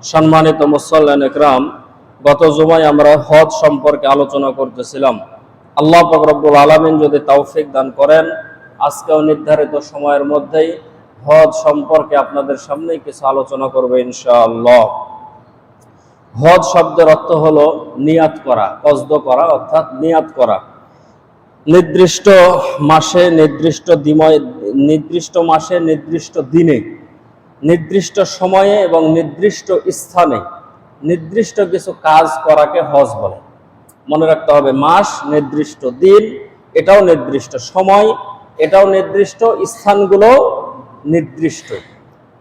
সম্মানিত মুসল্লিন ইকরাম, গত জুমায় আমরা হজ সম্পর্কে আলোচনা করতেছিলাম। আল্লাহ পাক রব্বুল আলামিন যদি তৌফিক দান করেন, আজকেও নির্ধারিত সময়ের মধ্যেই হজ সম্পর্কে আপনাদের সামনে কিছু আলোচনা করব ইনশাআল্লাহ। হজ শব্দের অর্থ হলো নিয়াত করা, কসদ করা, অর্থাৎ নিয়াত করা। নির্দিষ্ট মাসে, নির্দিষ্ট মাসে, নির্দিষ্ট দিনে, নির্দিষ্ট সময়ে এবং নির্দিষ্ট স্থানে নির্দিষ্ট কিছু কাজ করাকে হজ বলে। মনে রাখতে হবে, মাস নির্দিষ্ট, দিন এটাও নির্দিষ্ট, সময় এটাও নির্দিষ্ট, স্থানগুলো নির্দিষ্ট।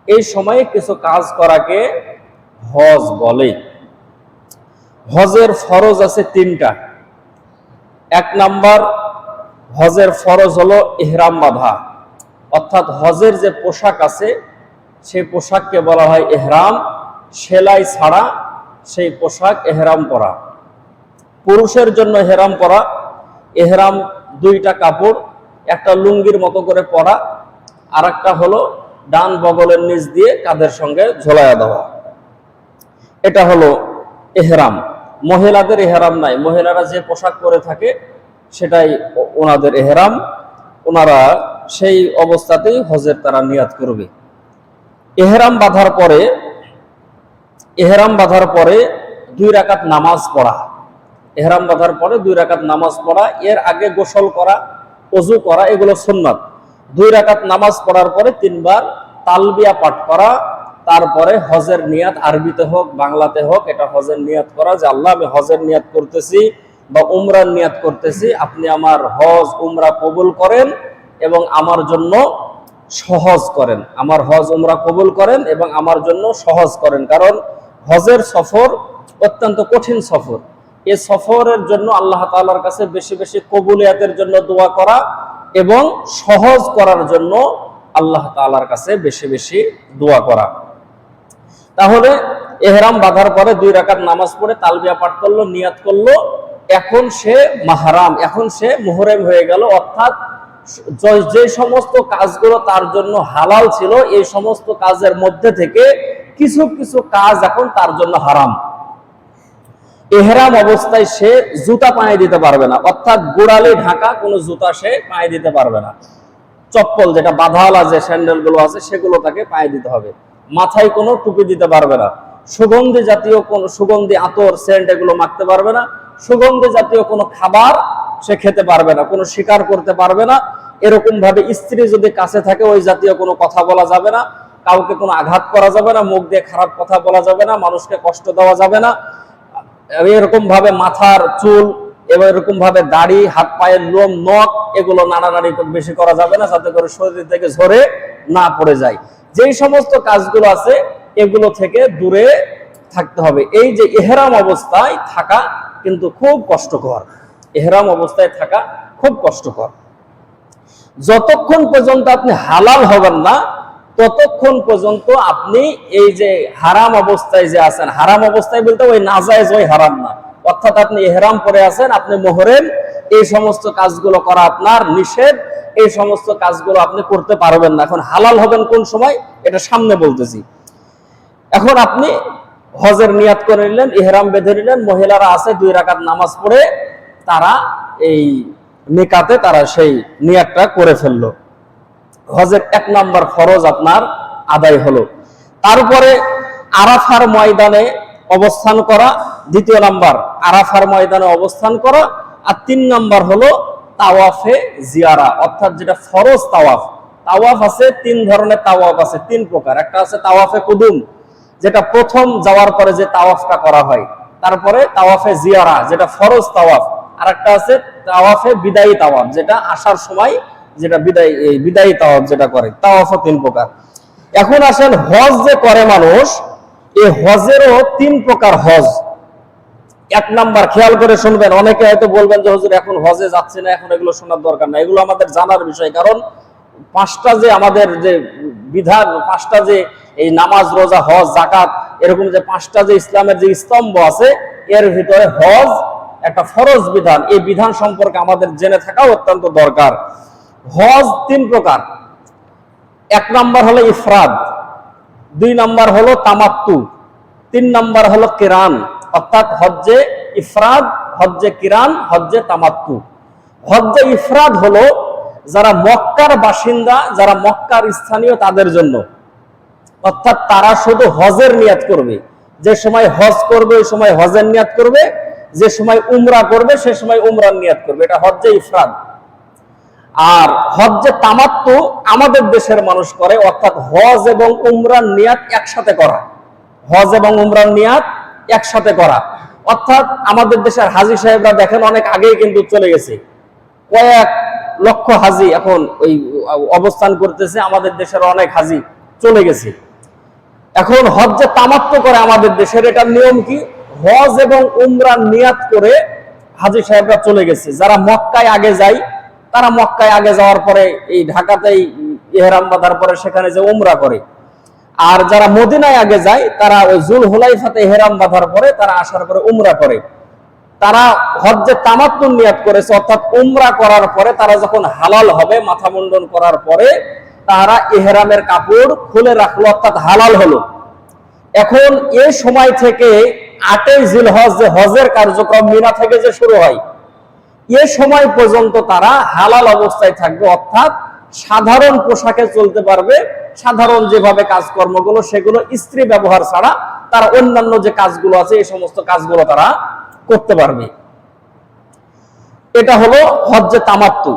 এই সময়ে কিছু কাজ করাকে হজ বলে। হজের ফরজ আছে তিনটা। এক নাম্বার, হজের ফরজ হলো ইহরাম বাঁধা, অর্থাৎ হজের যে পোশাক আছে সেই পোশাককে বলা হয় ইহরাম। সেলাই ছাড়া সেই পোশাক ইহরাম পরা। পুরুষের জন্য ইহরাম পরা, ইহরাম দুইটা কাপড়, একটা লুঙ্গির মতো করে পরা, আর একটা হলো ডান বগলের নিচ দিয়ে কাঁধের সঙ্গে ঝোলায়া দেওয়া, এটা হলো ইহরাম। মহিলাদের ইহরাম নাই, মহিলারা যে পোশাক পরে থাকে সেটাই ওনাদের ইহরাম। ওনারা সেই অবস্থাতেই হজের তারা নিয়াত করবে। ইহরাম বাঁধার পরে 2 রাকাত নামাজ পড়া। ইহরাম বাঁধার পরে 2 রাকাত নামাজ পড়া, এর আগে গোসল করা, ওযু করা, এগুলো সুন্নাত। 2 রাকাত নামাজ পড়ার পরে 3 বার তালবিয়া পাঠ করা, তারপরে হজের নিয়াত, আরবিতে হোক বাংলাতে হোক, এটা হজের নিয়াত করা যে আল্লাহ আমি হজের নিয়াত করতেছি বা উমরার নিয়াত করতেছি, আপনি আমার হজ উমরা কবুল করেন এবং আমার জন্য সহজ করেন, আমার হজ উমরা কবুল করেন এবং আমার জন্য সহজ করেন। কারণ হজের সফর অত্যন্ত কঠিন সফর। এই সফরের জন্য আল্লাহ তাআলার কাছে বেশি বেশি কবুলিয়াতের জন্য দোয়া করা এবং সহজ করার জন্য আল্লাহ তাআলার কাছে বেশি বেশি দোয়া করা। তাহলে ইহরাম বাঁধার পরে 2 রাকাত নামাজ পড়ে তালবিয়া পাঠ করলো, নিয়াত করলো, এখন সে মাহরাম, এখন সে মুহরিম হয়ে গেল। অর্থাৎ যে সমস্ত কাজগুলো তার জন্য হালাল ছিল, এই সমস্ত কাজের মধ্যে থেকে কিছু কিছু কাজ এখন তার জন্য হারাম। ইহরাম অবস্থায় সে জুতা পায়ে দিতে পারবে না, অর্থাৎ গোড়ালি ঢাকা কোনো জুতা সে পায়ে দিতে পারবে না। চপ্পল, যেটা বাঁধাওয়ালা যে স্যান্ডেল গুলো আছে, সেগুলো তাকে পায়ে দিতে হবে। মাথায় কোনো টুপি দিতে পারবে না। সুগন্ধি জাতীয় কোন সুগন্ধি আতর, সেন্ট এগুলো মাখতে পারবে না। সুগন্ধি জাতীয় কোনো খাবার সে খেতে পারবে না, কোনো শিকার করতে পারবে না। এরকম ভাবে স্ত্রী যদি কাছে থাকে, ওই জাতীয় কোনো কথা বলা যাবে না, কাউকে কোনো আঘাত করা যাবে না, মুখ দিয়ে খারাপ কথা বলা যাবে না, মানুষকে কষ্ট দেওয়া যাবে না। এরকম ভাবে মাথার চুল এবং এরকম ভাবে দাড়ি, হাত পায়ের লোম, নখ এগুলো নাড়ানাড়ি বেশি করা যাবে না, যাতে করে শরীর থেকে ঝরে না পড়ে যায়। যেই সমস্ত কাজগুলো আছে এগুলো থেকে দূরে থাকতে হবে। এই যে ইহরাম অবস্থায় থাকা কিন্তু খুব কষ্টকর। ইহরাম অবস্থায় থাকা খুব কষ্টকর। যতক্ষণ পর্যন্ত আপনি হালাল হবেন না, ততক্ষণ পর্যন্ত আপনি এই যে হারাম অবস্থায় যে আছেন, হারাম অবস্থায় বলতে ওই নাজায়েজ, ওই হারাম না, অর্থাৎ আপনি ইহরাম পরে আছেন, আপনি মুহরিম, এই সমস্ত কাজগুলো করা আপনার নিষেধ, এই সমস্ত কাজগুলো আপনি করতে পারবেন না। এখন হালাল হবেন কোন সময়, এটা সামনে বলতেছি। এখন আপনি হজের নিয়াত করে নিলেন, ইহরাম বেঁধে নিলেন, মহিলারা আছে 2 রাকাত নামাজ পড়ে তারা এই মিকাতে তারা সেই নিয়াতটা করে ফেললো। হজের 1 নাম্বার ফরজ আপনার আদায় হলো। তারপরে আরাফার ময়দানে অবস্থান করা, 2 নাম্বার আরাফার ময়দানে অবস্থান করা। আর 3 নাম্বার হলো তাওয়াফে জিয়ারা, অর্থাৎ যেটা ফরজ তাওয়াফ। তাওয়াফ আছে 3 ধরনের, তাওয়াফ আছে 3 প্রকার। একটা আছে তাওয়াফে কুদুম, যেটা প্রথম যাওয়ার পরে যে তাওয়াফটা করা হয়। তারপরে তাওয়াফে জিয়ারা, যেটা ফরজ তাওয়াফ। আর একটা আছে তাওয়াফে বিদায়ী তাওয়াফ, যেটা আসার সময় যেটা বিদায়ী তাওয়াফ যেটা করে। তাওয়াফও 3 প্রকার। এখন আসেন, হজ যে করে মানুষ, এই হজেরও 3 প্রকার হজ। 1 নাম্বার, খেয়াল করে শুনবেন, অনেকে হয়তো বলবেন যে হুজুর এখন হজে যাচ্ছে না, এখন এগুলো শোনার দরকার না। এগুলো আমাদের জানার বিষয়, কারণ 5টা যে আমাদের যে বিধান, 5টা যে এই নামাজ, রোজা, হজ, যাকাত, এরকম যে 5টা যে ইসলামের যে স্তম্ভ আছে, এর ভিতরে হজ একটা ফরজ বিধান। এই বিধান সম্পর্কে আমাদের জেনে থাকা অত্যন্ত দরকার। হজ 3 প্রকার। 1 নাম্বার হলো ইফরাদ, 2 নাম্বার হলো তামাত্তু, 3 নাম্বার হলো কিরান, অর্থাৎ হজ্জে ইফরাদ, হজ্জে কিরান, হজ্জে তামাত্তু। হজ্জে ইফরাদ হলো যারা মক্কার বাসিন্দা, যারা মক্কার স্থানীয় তাদের জন্য, অর্থাৎ তারা শুধু হজের নিয়াত করবে। যে সময় হজ করবে ওই সময় হজের নিয়াত করবে, যে সময় উমরা করবে সে সময় উমরার নিয়াত করবে, এটা হজ্জে ইফরাদ। আর হজ্জে তামাত্তু আমাদের দেশের মানুষ করে, অর্থাৎ হজ এবং উমরার নিয়াত একসাথে করা, হজ এবং উমরার নিয়াত একসাথে করা। অর্থাৎ আমাদের দেশের হাজী সাহেবরা দেখেন অনেক আগেই কিন্তু চলে গেছে, কয়েক লক্ষ হাজী এখন ওই অবস্থান করতেছে, আমাদের দেশের অনেক হাজী চলে গেছে। এখন হজ্জে তামাত্তু করে আমাদের দেশের, এটার নিয়ম কি, হজ এবং উমরার নিয়াত করে হাজী সাহেবরা চলে গেছে। যারা মক্কায় আগে যায় তারা মক্কায় আগে যাওয়ার পরে এই ঢাকাতেই ইহরাম বাঁধার পরে সেখানে যে উমরা করে, আর যারা মদিনায় আগে যায় তারা ওই জুল হুলাইফাতে ইহরাম বাঁধার পরে তারা আসার পরে উমরা করে। তারা হজ্জে তামাত্তু নিয়াত করেছে, অর্থাৎ উমরা করার পরে তারা যখন হালাল হবে, মাথা মুন্ডন করার পরে তারা ইহরামের কাপড় খুলে রাখলো, অর্থাৎ হালাল হলো। এখন এই সময় থেকে 8ই জিলহজ যে হজের কার্যক্রম মিনা থেকে যে শুরু হয়, এ সময় পর্যন্ত তারা হালাল অবস্থায় থাকবে, অর্থাৎ সাধারণ পোশাকে চলতে পারবে। সাধারণ যেভাবে কাজকর্মগুলো সেগুলো স্ত্রী ব্যবহার ছাড়া তারা অন্যান্য যে কাজগুলো আছে এই সমস্ত কাজগুলো তারা করতে পারবে। এটা হলো হজ্জে তামাত্তু।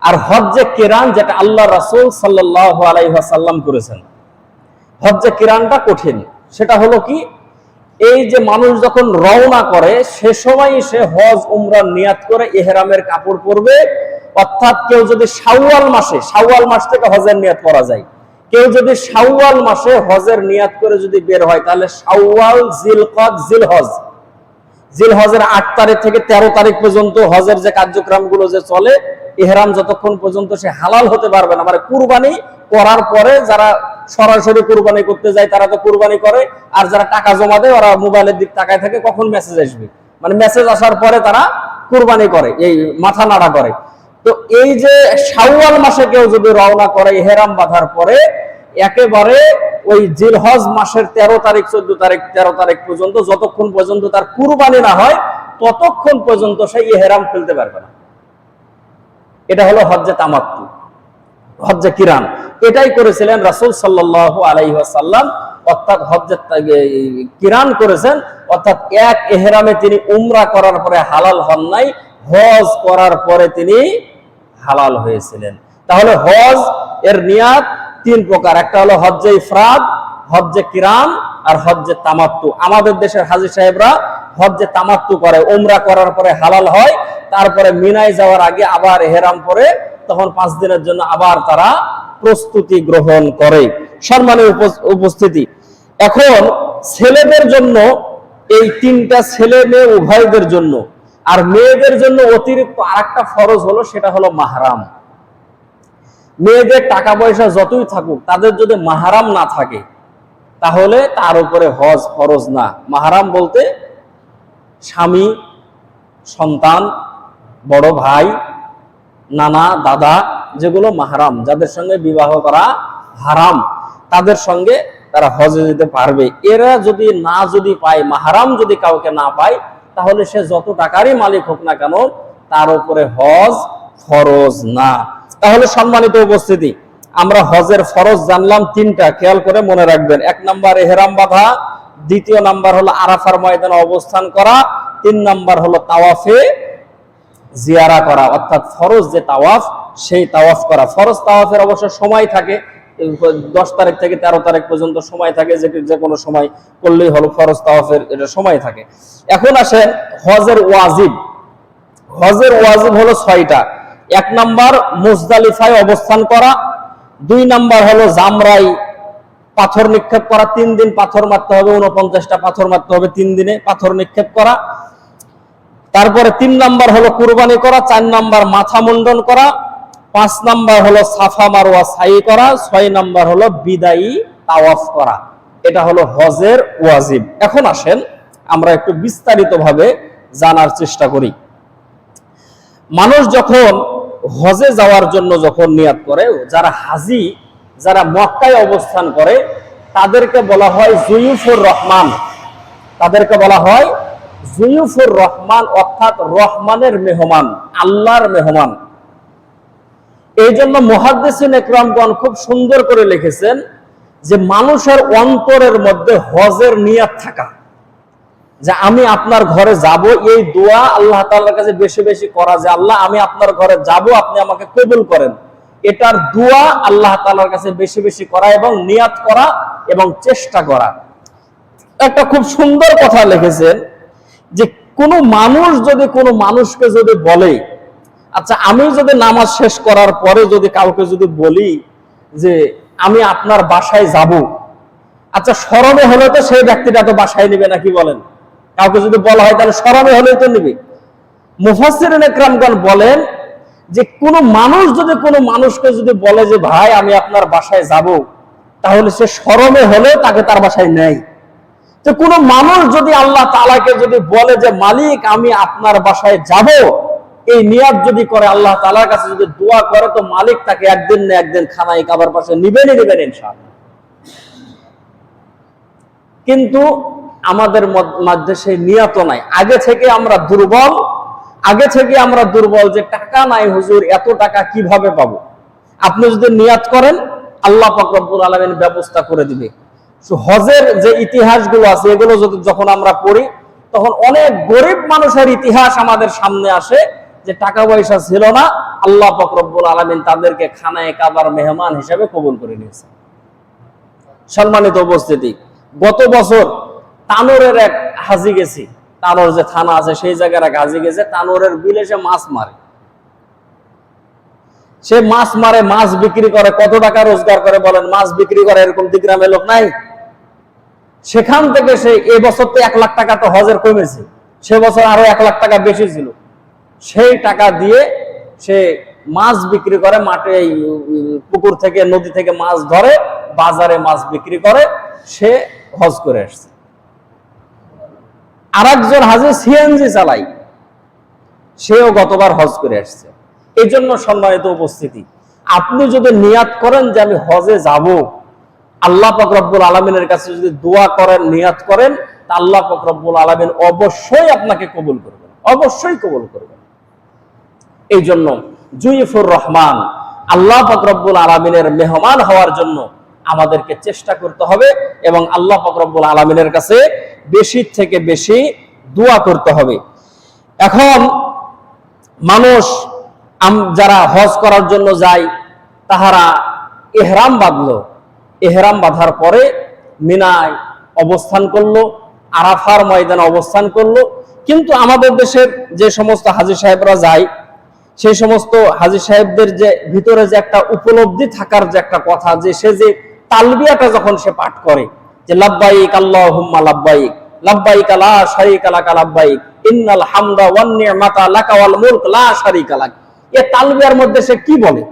আর হজ্জে কিরান যেটা আল্লাহ রাসূল সাল্লাল্লাহু আলাইহি ওয়াসাল্লাম করেছেন, হজ্জে কিরানটা কঠিন। সেটা হলো কি, এই যে মানুষ যখন রওনা করে সে সময় সে হজ উমরার নিয়াত করে ইহরামের কাপড় পরবে। অর্থাৎ কেউ যদি শাওয়াল মাস থেকে হজের নিয়াত করা যায়, কেউ যদি শাওয়াল মাসে হজের নিয়াত করে যদি বের হয়, তাহলে শাওয়াল, জিলকদ, জিলহজের 8 তারিখ থেকে 13 তারিখ পর্যন্ত হজের যে কার্যক্রমগুলো যে চলে, ইহরাম যতক্ষণ পর্যন্ত সে হালাল হতে পারবে না, মানে কুরবানি করার পরে যারা সরাসরি কুরবানি করতে যায় তারা তো কুরবানি করে, আর যারা টাকা জমা দেয় ওরা মোবাইলের দিক তাকায় থাকে কখন মেসেজ আসবে, মানে মেসেজ আসার পরে তারা কুরবানি করে, এই মাথা নাড়া করে। তো এই যে শাওয়াল মাসে কেউ যদি রওনা করে ইহরাম বাঁধার পরে, একেবারে ওই জিলহজ মাসের 13 তারিখ 13 তারিখ পর্যন্ত যতক্ষণ পর্যন্ত তার কুরবানি না হয় ততক্ষণ পর্যন্ত সে ইহরাম খুলতে পারবে না। এটা হলো হজ্জে তামাত্তু, হজ্জে কিরান। এটাই করেছিলেন রাসূল সাল্লাল্লাহু আলাইহি ওয়াসাল্লাম, অর্থাৎ হজ্জে কিরান করেছেন, অর্থাৎ এক ইহরামে তিনি উমরা করার পরে হালাল হন নাই, হজ করার পরে তিনি হালাল হয়েছিলেন। তাহলে হজ এর নিয়াত 3 প্রকার, একটা হলো হজ্জে ইফরাদ, হজ্জে কিরান আর হজ্জে তামাত্তু। আমাদের দেশের হাজী সাহেবরা হজ্জে তামাত্তু করে, উমরা করার পরে হালাল হয়, তারপরে মিনায় যাওয়ার আগে আবার ইহরাম পরে তখন 5 দিনের জন্য আবার তারা প্রস্তুতি গ্রহণ করে। সম্মানীয় উপস্থিতি, এখন ছেলেদের জন্য এই 3টা, ছেলে মেয়ে উভয়দের জন্য, আর মেয়েদের জন্য অতিরিক্ত আরেকটা ফরজ হলো, সেটা হলো মাহরাম। মেয়েদের টাকা পয়সা যতই থাকুক, তাদের যদি মাহরাম না থাকে তাহলে তার উপরে হজ ফরজ না। মাহরাম বলতে স্বামী, সন্তান, বড় ভাই, নানা, দাদা, যেগুলো মাহরাম, যাদের সঙ্গে বিবাহ করা হারাম, তাদের সঙ্গে তারা হজে যেতে পারবে। এরা যদি পায়, মাহরাম যদি কাউকে না পায়, তাহলে সে যত টাকারই মালিক হোক না কেন তার উপরে হজ ফরজ না। তাহলে সম্মানিত উপস্থিতি, আমরা হজের ফরজ জানলাম 3টা, খেয়াল করে মনে রাখবেন। 1 নাম্বার ইহরাম বাঁধা, 2 নাম্বার হলো আরাফার ময়দানে অবস্থান করা, 3 নাম্বার হলো তাওয়াফে জিয়ারা করা, অর্থাৎ ফরজ যে তাওয়াফ সেই তাওয়াফ করা। ফরজ তাওয়াফের অবশ্য সময় থাকে, 10 তারিখ থেকে 13 তারিখ পর্যন্ত সময় থাকে, যে কোনো সময় করলেই হলো ফরজ তাওয়াফের, এটা সময় থাকে। এখন আসেন হজের ওয়াজিব। হজের ওয়াজিব হলো 6টা। 1 নাম্বার মুজদালিফায় অবস্থান করা, 2 নাম্বার হলো জামরাই পাথর নিক্ষেপ করা, 3 দিন পাথর মারতে হবে, 49টা পাথর মারতে হবে 3 দিনে, পাথর নিক্ষেপ করা। তারপরে 3 নাম্বার হলো কুরবানি করা, 4 নাম্বার মাথা মুন্ডন করা, 5 নাম্বার হলো সাফা মারওয়া সাই করা, 6 নাম্বার হলো বিদায়ী তাওয়াফ করা। এটা হলো হজের ওয়াজিব। এখন আসেন আমরা একটু বিস্তারিতভাবে জানার চেষ্টা করি। মানুষ যখন হজে যাওয়ার জন্য যখন নিয়াত করে, যারা হাজী, যারা মক্কায় অবস্থান করে, তাদেরকে বলা হয় জুয়ুফুর রহমান, তাদেরকে বলা হয় জুয়ুফুর রহমান, অর্থাৎ রহমানের মেহমান, আল্লাহর মেহমান। এই জন্য মুহাদ্দিসিন ইকরামগণ খুব সুন্দর করে লিখেছেন যে মানুষের অন্তরের মধ্যে হজের নিয়ত থাকা, যে আমি আপনার ঘরে যাব, এই দোয়া আল্লাহ তাআলার কাছে বেশি বেশি করা, যে আল্লাহ আমি আপনার ঘরে যাব, আপনি আমাকে কবুল করেন, এটার দোয়া আল্লাহ তাআলার কাছে বেশি বেশি করা এবং নিয়ত করা এবং চেষ্টা করা। একটা খুব সুন্দর কথা লিখেছেন যে কোনো মানুষ যদি কোনো মানুষকে যদি বলে, আচ্ছা আমি যদি নামাজ শেষ করার পরে যদি কাউকে যদি বলি যে আমি আপনার বাসায় যাব, আচ্ছা শরমে হলে তো সেই ব্যক্তিটা তো বাসায় নেবে নাকি বলেন? কাউকে যদি বলা হয় তাহলে শরমে হলেই তো নেবে। মুফাসসিরিন ইকরামগণ বলেন যে কোনো মানুষ যদি কোনো মানুষকে যদি বলে যে ভাই আমি আপনার বাসায় যাব, তাহলে সে শরমে হলে তাকে তার বাসায় নেয়। তো কোনো মানুষ যদি আল্লাহ তাআলাকে যদি বলে যে মালিক আমি আপনার বাসায় যাব, এই নিয়ত যদি করে, আল্লাহ তাআলার কাছে যদি দোয়া করে, তো মালিক তাকে একদিন না একদিন খানায় কাবার পাশে নিবেনই নিবেন ইনশাআল্লাহ। কিন্তু আমাদের মধ্যে সেই নিয়ত নাই। আগে থেকে আমরা দুর্বল, যে টাকা নাই হুজুর, এত টাকা কিভাবে পাবো? আপনি যদি নিয়ত করেন আল্লাহ পাক রব্বুল আলামিন ব্যবস্থা করে দিবে। হজের যে ইতিহাসগুলো আছে এগুলো যখন আমরা পড়ি, তখন অনেক গরিব মানুষের ইতিহাস আমাদের সামনে আসে, যে টাকা পয়সা ছিল না, আল্লাহ পাক রব্বুল আলামিন তাদেরকে খানায়ে কাবার মেহমান হিসেবে কবুল করে নিয়েছে। সম্মানিত উপস্থিতি, গত বছর তানোরের এক হাজি গেছি, তানোর যে থানা আছে সেই জায়গার এক হাজি গেছে, তানোরের বিলে সে মাছ মারে, মাছ বিক্রি করে, কত টাকা রোজগার করে বলেন? মাছ বিক্রি করে এরকম দিগ্রামে লোক নাই? সেখান থেকে সে এবছর তো 1 লাখ টাকা তো হজের কমেছে, সে বছর আরো 1 লাখ টাকা বেশি ছিল, সেই টাকা দিয়ে সে মাছ বিক্রি করে, মাঠে পুকুর থেকে নদী থেকে মাছ ধরে, বাজারে মাছ বিক্রি করে, সে হজ করে আসছে। আরেকজন হাজি সিএনজি চালাই, সেও গতবার হজ করে আসছে। এই জন্য সম্মানিত উপস্থিতি, আপনি যদি নিয়াত করেন যে আমি হজে যাব, আল্লাহ পাক রব্বুল আলামিনের কাছে যদি দোয়া করেন, নিয়াত করেন, তা আল্লাহ পাক রব্বুল আলামিন অবশ্যই আপনাকে কবুল করবেন, অবশ্যই কবুল করবেন। এই জন্য জুয়ুফুর রহমান, আল্লাহ পাক রব্বুল আলামিনের মেহমান হওয়ার জন্য আমাদেরকে চেষ্টা করতে হবে এবং আল্লাহ পাক রব্বুল আলামিনের কাছে বেশি থেকে বেশি দোয়া করতে হবে। এখন মানুষ যারা হজ করার জন্য যায়, তাহারা ইহরাম বাঁধলো, ইহরাম বাঁধার পরে মিনায় অবস্থান করলো, আরাফার ময়দানে অবস্থান করলো। কিন্তু আমাদের দেশের যে সমস্ত হাজী সাহেবরা যায়, সেই সমস্ত হাজী সাহেবদের যে ভিতরে যে একটা উপলব্ধি থাকার যে একটা কথা, যে সে যে তালবিয়াটা যখন সে পাঠ করে, যে লাব্বাইক আল্লাহুম্মা লাব্বাইক, লাব্বাইক লা শারীকা লাকা লাব্বাইক, ইন্নাল হামদা ওয়ান নি'মাতা লাকা ওয়াল মুলক লা শারীকা লাক, এই তালবিয়ার মধ্যে সে কি বলে?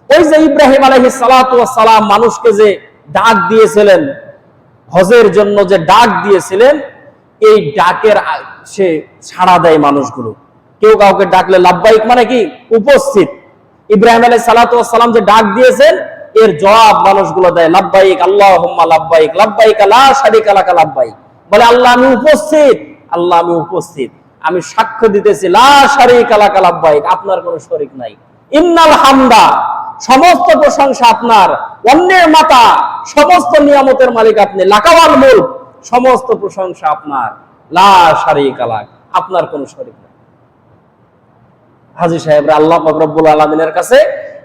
ওই যে ইব্রাহিম আলাইহিস সালাতু ওয়াস সালাম মানুষকে যে ডাক দিয়েছিলেন, হজের জন্য যে ডাক দিয়েছিলেন, এই ডাকের সে সাড়া দেয় মানুষগুলো। কেউ কাউকে ডাকলে লাব্বাইক মানে কি? উপস্থিত। ইব্রাহিম আলাইহিস সালাতু ওয়াস সালাম যে ডাক দিয়েছেন, এর জবাব মানুষগুলো দেয়, লাব্বাইক আল্লাহুম্মা লাব্বাইক, লাব্বাইক লা শারীকা লাকা লাব্বাইক। বলে আল্লাহ আমি উপস্থিত, আল্লাহ আমি উপস্থিত, আমি সাক্ষ্য দিতেছি, লা শারীকা লাকা লাব্বাইক, আপনার কোনো শরীক নাই। ইন্নাল হামদা, সমস্ত প্রশংসা আপনার, অন্যের মাতা, সমস্ত নিয়ামতের মালিক আপনি, লাকা ওয়াল মুলক, সমস্ত প্রশংসা আপনার, লা শারীকা লাক, আপনার কোনো শরীক নাই। হাজী সাহেবরা আল্লাহ পাক রব্বুল আলামিনের কাছে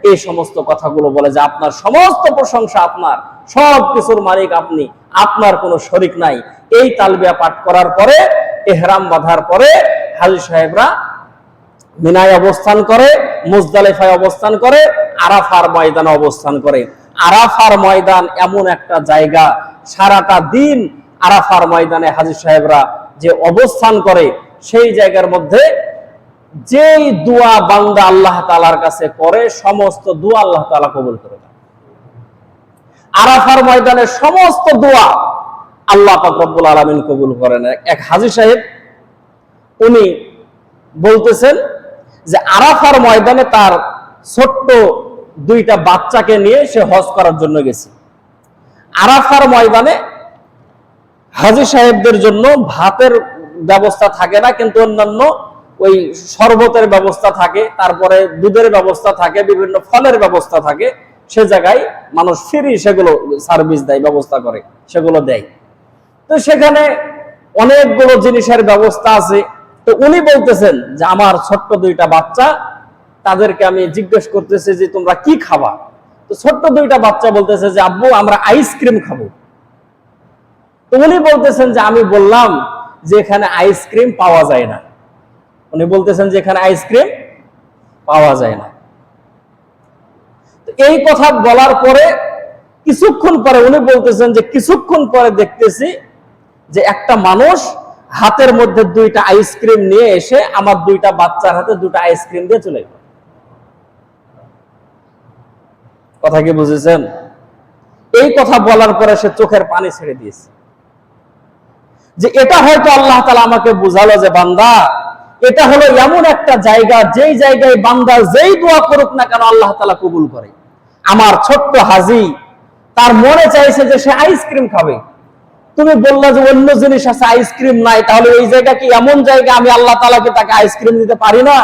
এই সমস্ত কথাগুলো বলে, যে আপনার সমস্ত প্রশংসা আপনার, সব কিছুর মালিক আপনি, আপনার কোনো শরীক নাই। এই তালবিয়া পাঠ করার পরে, ইহরাম বাঁধার পরে হাজী সাহেবরা মিনায় অবস্থান করে, মুজদালিফায় অবস্থান করে, আরাফার ময়দানে অবস্থান করে। আরাফার ময়দান এমন একটা জায়গা, সারাটা দিন আরাফার ময়দানে হাজী সাহেবরা যে অবস্থান করে, সেই জায়গার মধ্যে যেই দোয়া বান্দা আল্লাহ তাআলার কাছে করে, সমস্ত দোয়া আল্লাহ তাআলা কবুল করে দেন। আরাফার ময়দানের সমস্ত দোয়া আল্লাহ পাক রব্বুল আলামিন কবুল করেন। এক হাজী সাহেব উনি বলতেছেন যে আরাফার ময়দানে তার ছোট্ট 2টা বাচ্চাকে নিয়ে সে হজ করার জন্য গেছে। আরাফার ময়দানে হাজী সাহেবদের জন্য ভাতের ব্যবস্থা থাকে না, কিন্তু অন্যান্য ওই শরবতের ব্যবস্থা থাকে, তারপরে দুধের ব্যবস্থা থাকে, বিভিন্ন ফলের ব্যবস্থা থাকে। সে জায়গায় মানুষ ফ্রি সেগুলো সার্ভিস দেয়, ব্যবস্থা করে, সেগুলো দেয়। তো সেখানে অনেকগুলো জিনিসের ব্যবস্থা আছে। তো উনি বলতেছেন যে আমার ছোট্ট দুইটা বাচ্চা, তাদেরকে আমি জিজ্ঞেস করতেছি যে তোমরা কি খাবা। তো ছোট্ট দুইটা বাচ্চা বলতেছে যে আব্বু আমরা আইসক্রিম খাবো। তো উনি বলতেছেন যে আমি বললাম যে এখানে আইসক্রিম পাওয়া যায় না। উনি বলতেছেন যে এখানে আইসক্রিম পাওয়া যায় না। এই কথা বলার পরে কিছুক্ষণ পরে উনি বলতেছেন যে কিছুক্ষণ পরে দেখতেছি যে একটা মানুষ হাতের মধ্যে দুইটা আইসক্রিম নিয়ে এসে আমার দুইটা বাচ্চার হাতে দুটো আইসক্রিম দিয়ে চলে গেল। কথা কি বুঝেছেন? এই কথা বলার পরে সে চোখের পানি ছেড়ে দিয়েছে, যে এটা হয়তো আল্লাহ তাআলা আমাকে বুঝালো যে বান্দা, এটা হলো এমন একটা জায়গা যেই জায়গায় বান্দা যেই দোয়া করুক না কেন আল্লাহ তাআলা কবুল করে। আমার ছোট্ট হাজী তার মনে চাইছে যে সে আইসক্রিম খাবে, তুমি বললা যে অন্য জিনিস আছে, আইসক্রিম নাই, তাহলে এই জায়গা কি এমন জায়গা আমি আল্লাহ তাআলাকে তাকে আইসক্রিম দিতে পারি না?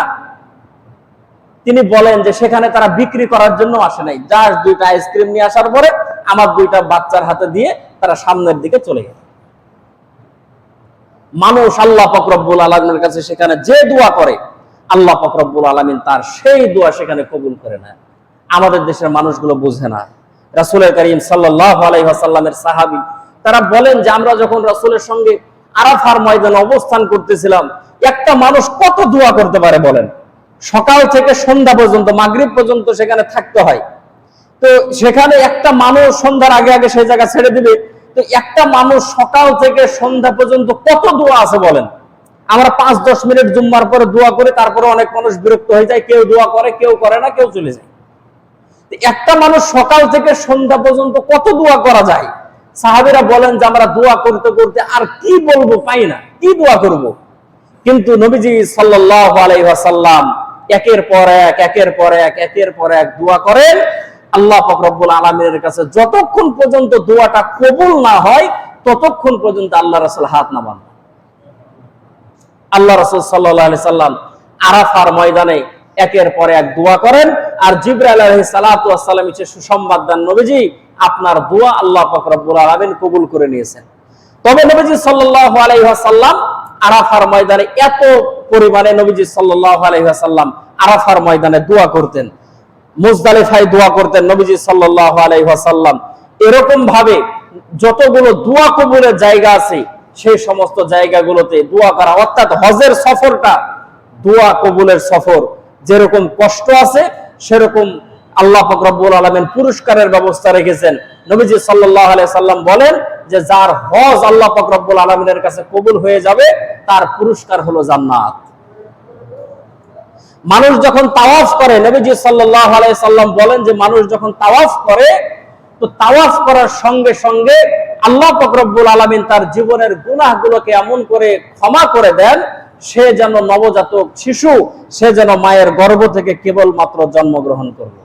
তিনি বলেন যে সেখানে তারা বিক্রি করার জন্য আসে নাই, জাস্ট দুইটা আইসক্রিম নিয়ে আসার পরে আমার দুইটা বাচ্চার হাতে দিয়ে তারা সামনের দিকে চলে গেল। মানুষ আল্লাহ পাক রব্বুল আলামিনের কাছে সেখানে যে দোয়া করে আল্লাহ পাক রব্বুল আলামিন তার সেই দোয়া সেখানে কবুল করে না। আমাদের দেশের মানুষগুলো বুঝে না। রাসূল করিম সাল্লাল্লাহু আলাইহি ওয়াসাল্লামের সাহাবী তারা বলেন যে আমরা যখন রাসূলের সঙ্গে আরাফার ময়দানে অবস্থান করতেছিলাম, একটা মানুষ কত দোয়া করতে পারে বলেন? সকাল থেকে সন্ধ্যা পর্যন্ত, মাগরিব পর্যন্ত সেখানে থাকতে হয়। তো সেখানে একটা মানুষ সন্ধ্যার আগে আগে সেই জায়গা ছেড়ে দিবে, তো একটা মানুষ সকাল থেকে সন্ধ্যা পর্যন্ত কত দোয়া আছে বলেন? আমরা 5-10 মিনিট জুম্মার পরে দোয়া করি, তারপরে অনেক মানুষ বিরক্ত হয়ে যায়, কেউ দোয়া করে, কেউ করে না, কেউ চলে যায়। একটা মানুষ সকাল থেকে সন্ধ্যা পর্যন্ত কত দোয়া করা যায়? সাহাবীরা বলেন যে আমরা দোয়া করতে করতে আর কি বলবো পাই না, কি দোয়া করব। কিন্তু নবীজি সাল্লাল্লাহু আলাইহি ওয়াসাল্লাম একের পর এক দোয়া করেন। আল্লাহ পাক রব্বুল আলামিনের কাছে যতক্ষণ পর্যন্ত দোয়াটা কবুল না হয় ততক্ষণ পর্যন্ত আল্লাহ রাসূল হাত নামান। আল্লাহ রাসূল সাল্লাল্লাহু আলাইহি সাল্লাম আরাফার ময়দানে একের পর এক দোয়া করেন, আর জিবরাইল আলাইহিস সালাতু ওয়াস সালাম এসে সুসংবাদ দেন, নবীজি আপনার দোয়া আল্লাহ পাক রব্বুল আলামিন কবুল করে নিয়েছেন। তবে নবীজি সাল্লাল্লাহু আলাইহি ওয়াসাল্লাম আরাফার ময়দানে এত পরিমাণে নবীজি সাল্লাল্লাহু আলাইহি ওয়াসাল্লাম আরাফার ময়দানে দোয়া করতেন, মুজদালিফায় দোয়া করতেন নবীজি সাল্লাল্লাহু আলাইহি ওয়াসাল্লাম। এরকম ভাবে যতগুলো দোয়া কবুলের জায়গা আছে সেই সমস্ত জায়গাগুলোতে দোয়া করা, অর্থাৎ হজের সফরটা দোয়া কবুলের সফর। যেরকম কষ্ট আছে সেরকম আল্লাহ পাক রব্বুল আলামিন পুরস্কারের ব্যবস্থা রেখেছেন। নবীজি সাল্লাল্লাহু আলাইহি সাল্লাম বলেন যে যার হজ আল্লাহ পাক রব্বুল আলামিনের কাছে কবুল হয়ে যাবে তার পুরস্কার হলো জান্নাত। মানুষ যখন তাওয়াফ করে, নবীজি সাল্লাল্লাহু আলাইহি সাল্লাম বলেন যে মানুষ যখন তাওয়াফ করে, তো তাওয়াফ করার সঙ্গে সঙ্গে আল্লাহ পাক রব্বুল আলামিন তার জীবনের গুনাহগুলোকে এমন করে ক্ষমা করে দেন, সে যেন নবজাতক শিশু, সে যেন মায়ের গর্ভ থেকে কেবলমাত্র জন্মগ্রহণ করবে।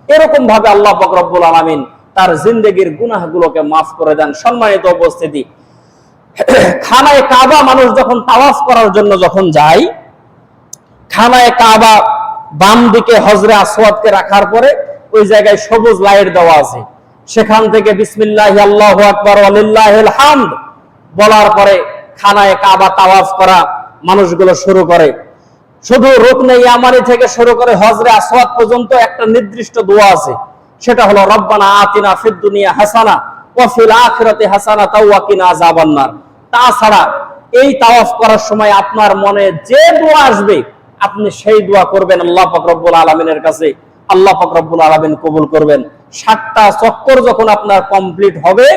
এরকম ভাবে আল্লাহ পাক রব্বুল আলামিন তার জিন্দেগির গুনাহগুলোকে মাফ করে দেন। সম্মানিত উপস্থিতি, খানায়ে কাবা মানুষ যখন তাওয়াফ করার জন্য যখন যায়, খানায়ে কাবা বাম দিকে হজরে আসওয়াদকে রাখার পরে ওই জায়গায় সবুজ লাইট দেওয়া আছে, সেখান থেকে বিসমিল্লাহি আল্লাহু আকবার ওয়া লিল্লাহিল হামদ বলার পরে খানায়ে কাবা তাওয়াফ করা মানুষগুলো শুরু করে। শুধু রুকনে ইয়ামানি থেকে শুরু করে হজরে আসওয়াদ পর্যন্ত একটা নির্দিষ্ট দোয়া আছে, সেটা হলো রব্বানা আতিনা ফিদ দুনিয়া হাসানা ওয়া ফিল আখিরাতি হাসানাতাও ওয়া কিনা আযাবান্নার। তাছাড়া এই তাওয়াফ করার সময় আপনার মনে যে দোয়া আসবে আপনি সেই দোয়া করবেন আল্লাহ পাক রব্বুল আলামিনের কাছে, আল্লাহ পাক রব্বুল আলামিন কবুল করবেন। 7টা চক্কর যখন আপনার কমপ্লিট হবে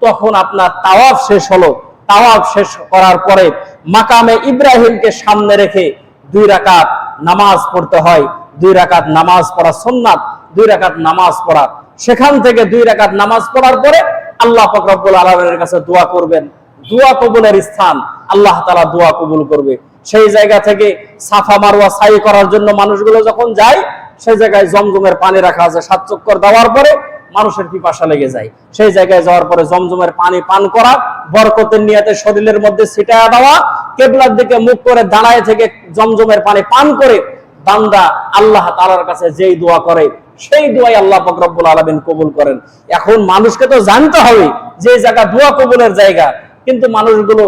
তখন আপনার তাওয়াফ শেষ হলো। তাওয়াফ শেষ করার পরে মাকামে ইব্রাহিমকে সামনে রেখে 2 রাকাত নামাজ পড়তে হয়। 2 রাকাত নামাজ পড়া সুন্নাত, 2 রাকাত নামাজ পড়া। সেখান থেকে 2 রাকাত নামাজ পড়ার পরে আল্লাহ পাক রব্বুল আলামিনের কাছে দোয়া করবেন। দোয়া কবুলের স্থান, আল্লাহ তাআলা দোয়া কবুল করবে। সেই জায়গা থেকে সাফা মারওয়া সাই করার জন্য মানুষগুলো যখন যায়, সেই জায়গায় জমজমের পানি রাখা আছে। 7 চক্কর দেওয়ার পরে মানুষের পিপাসা লেগে যায়। সেই জায়গায় যাওয়ার পরে জমজমের পানি পান করা, বরকতের নিয়তে শরীরের মধ্যে ছিটায়া দেওয়া, কিবলার দিকে মুখ করে দাঁড়ায় থেকে জমজমের পানি পান করে বান্দা আল্লাহ তাআলার কাছে যেই দোয়া করে সেই দোয়াই আল্লাহ পাক রব্বুল আলামিন কবুল করেন। এখন মানুষকে তো জানতে হবে যে জায়গা দোয়া কবুলের জায়গা, কিন্তু মানুষগুলো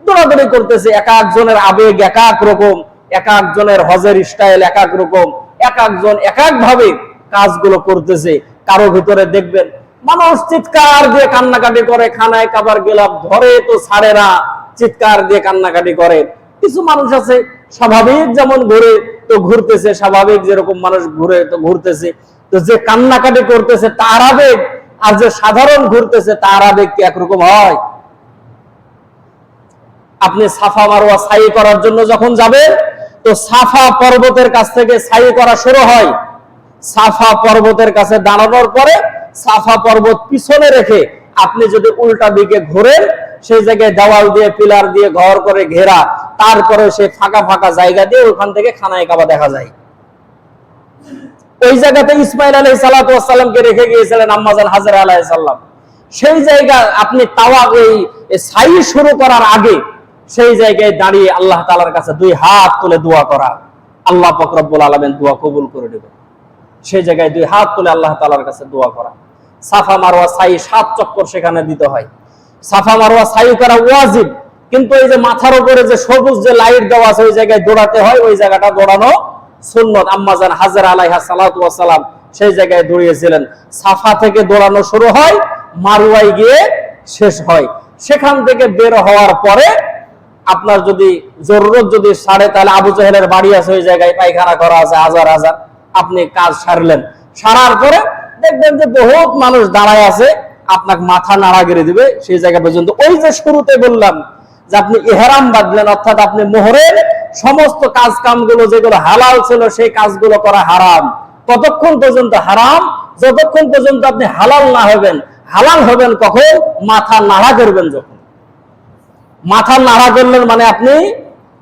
দৌড়াদৌড়ি করতেছে, এক একজনের আবেগ এক এক রকম, এক একজনের হজের স্টাইল এক এক রকম, এক একজন এক এক ভাবে কাজগুলো করতেছে। কারো ভিতরে দেখবেন মানুষ চিৎকার দিয়ে কান্নাকাটি করে, খানায় কাবার গেলাম ধরে তো ছাড়ে না, চিৎকার দিয়ে কান্নাকাটি করে। কিছু মানুষ আছে স্বাভাবিক যেমন ঘুরে তো ঘুরতেছে, স্বাভাবিক যেরকম মানুষ ঘুরে তো ঘুরতেছে, তো যে কান্নাকাটি করতেছে তার আবেগ আর যে সাধারণ ঘুরতেছে তার আবেগ কি একরকম হয়? আপনি সাফা মারওয়া সাই করার জন্য যখন যাবেন, তো সাফা পর্বতের কাছ থেকে সাই করা শুরু হয়। সাফা পর্বতের কাছে দাঁড়ানোর পরে সাফা পর্বত পিছনে রেখে আপনি যদি উল্টা দিকে ঘোরেন, সেই জায়গায় দেওয়াল দিয়ে পিলার দিয়ে ঘর করে ঘেরা, তারপরে সে ফাঁকা ফাঁকা জায়গা দিয়ে ওখান থেকে খানায় কাবা দেখা যায়। ওই জায়গাতে ইসমাইল আলাইহিস সালাতু ওয়াস সালামকে রেখে গিয়েছিলেন আম্মাজান হাজরা আলাইহিস সালাম। সেই জায়গা আপনি তাওয়াফ এই সাই শুরু করার আগে সেই জায়গায় দাঁড়িয়ে আল্লাহ তাআলার কাছে দুই হাত তুলে দোয়া করা, আল্লাহ পাক রব্বুল আলামিন দোয়া কবুল করে নেবেন। সেই জায়গায় দুই হাত তুলে আল্লাহ তাআলার কাছে দোয়া করা। সাফা মারওয়া সাই 7 চক্কর সেখানে দিতে হয়। সাফা মারওয়া সাই করা ওয়াজিব, কিন্তু এই যে মাথার উপরে যে সবুজ যে লাইট দেওয়া আছে ওই জায়গায় দৌড়াতে হয়, ওই জায়গাটা দৌড়ানো সুন্নত। আম্মাজান হাজরা আলাইহা সালাতু ওয়াস সালাম সেই জায়গায় দৌড়িয়েছিলেন। সাফা থেকে দৌড়ানো শুরু হয়, মারওয়ায় গিয়ে শেষ হয়। সেখান থেকে বের হওয়ার পরে আপনার যদি জরুরত যদি সারে, তাহলে আবু জাহেলের বাড়ি আছে ওই জায়গায়, পায়খানা করা আছে হাজার হাজার, আপনি কাজ সারলেন। সারার পরে দেখবেন যে বহুত মানুষ দাঁড়ায় আছে, আপনাকে মাথা নাড়া গেড়ে দিবে সেই জায়গা পর্যন্ত। ওই যে শুরুতে বললাম যে আপনি ইহরাম বাঁধলেন, অর্থাৎ আপনি মোহরের সমস্ত কাজ কামগুলো যেগুলো হালাল ছিল সেই কাজগুলো করা হারাম। ততক্ষণ পর্যন্ত হারাম যতক্ষণ পর্যন্ত আপনি হালাল না হবেন। হালাল হবেন কখন? মাথা নাড়া করবেন যখন। মাথা নাড়া করলেন মানে আপনি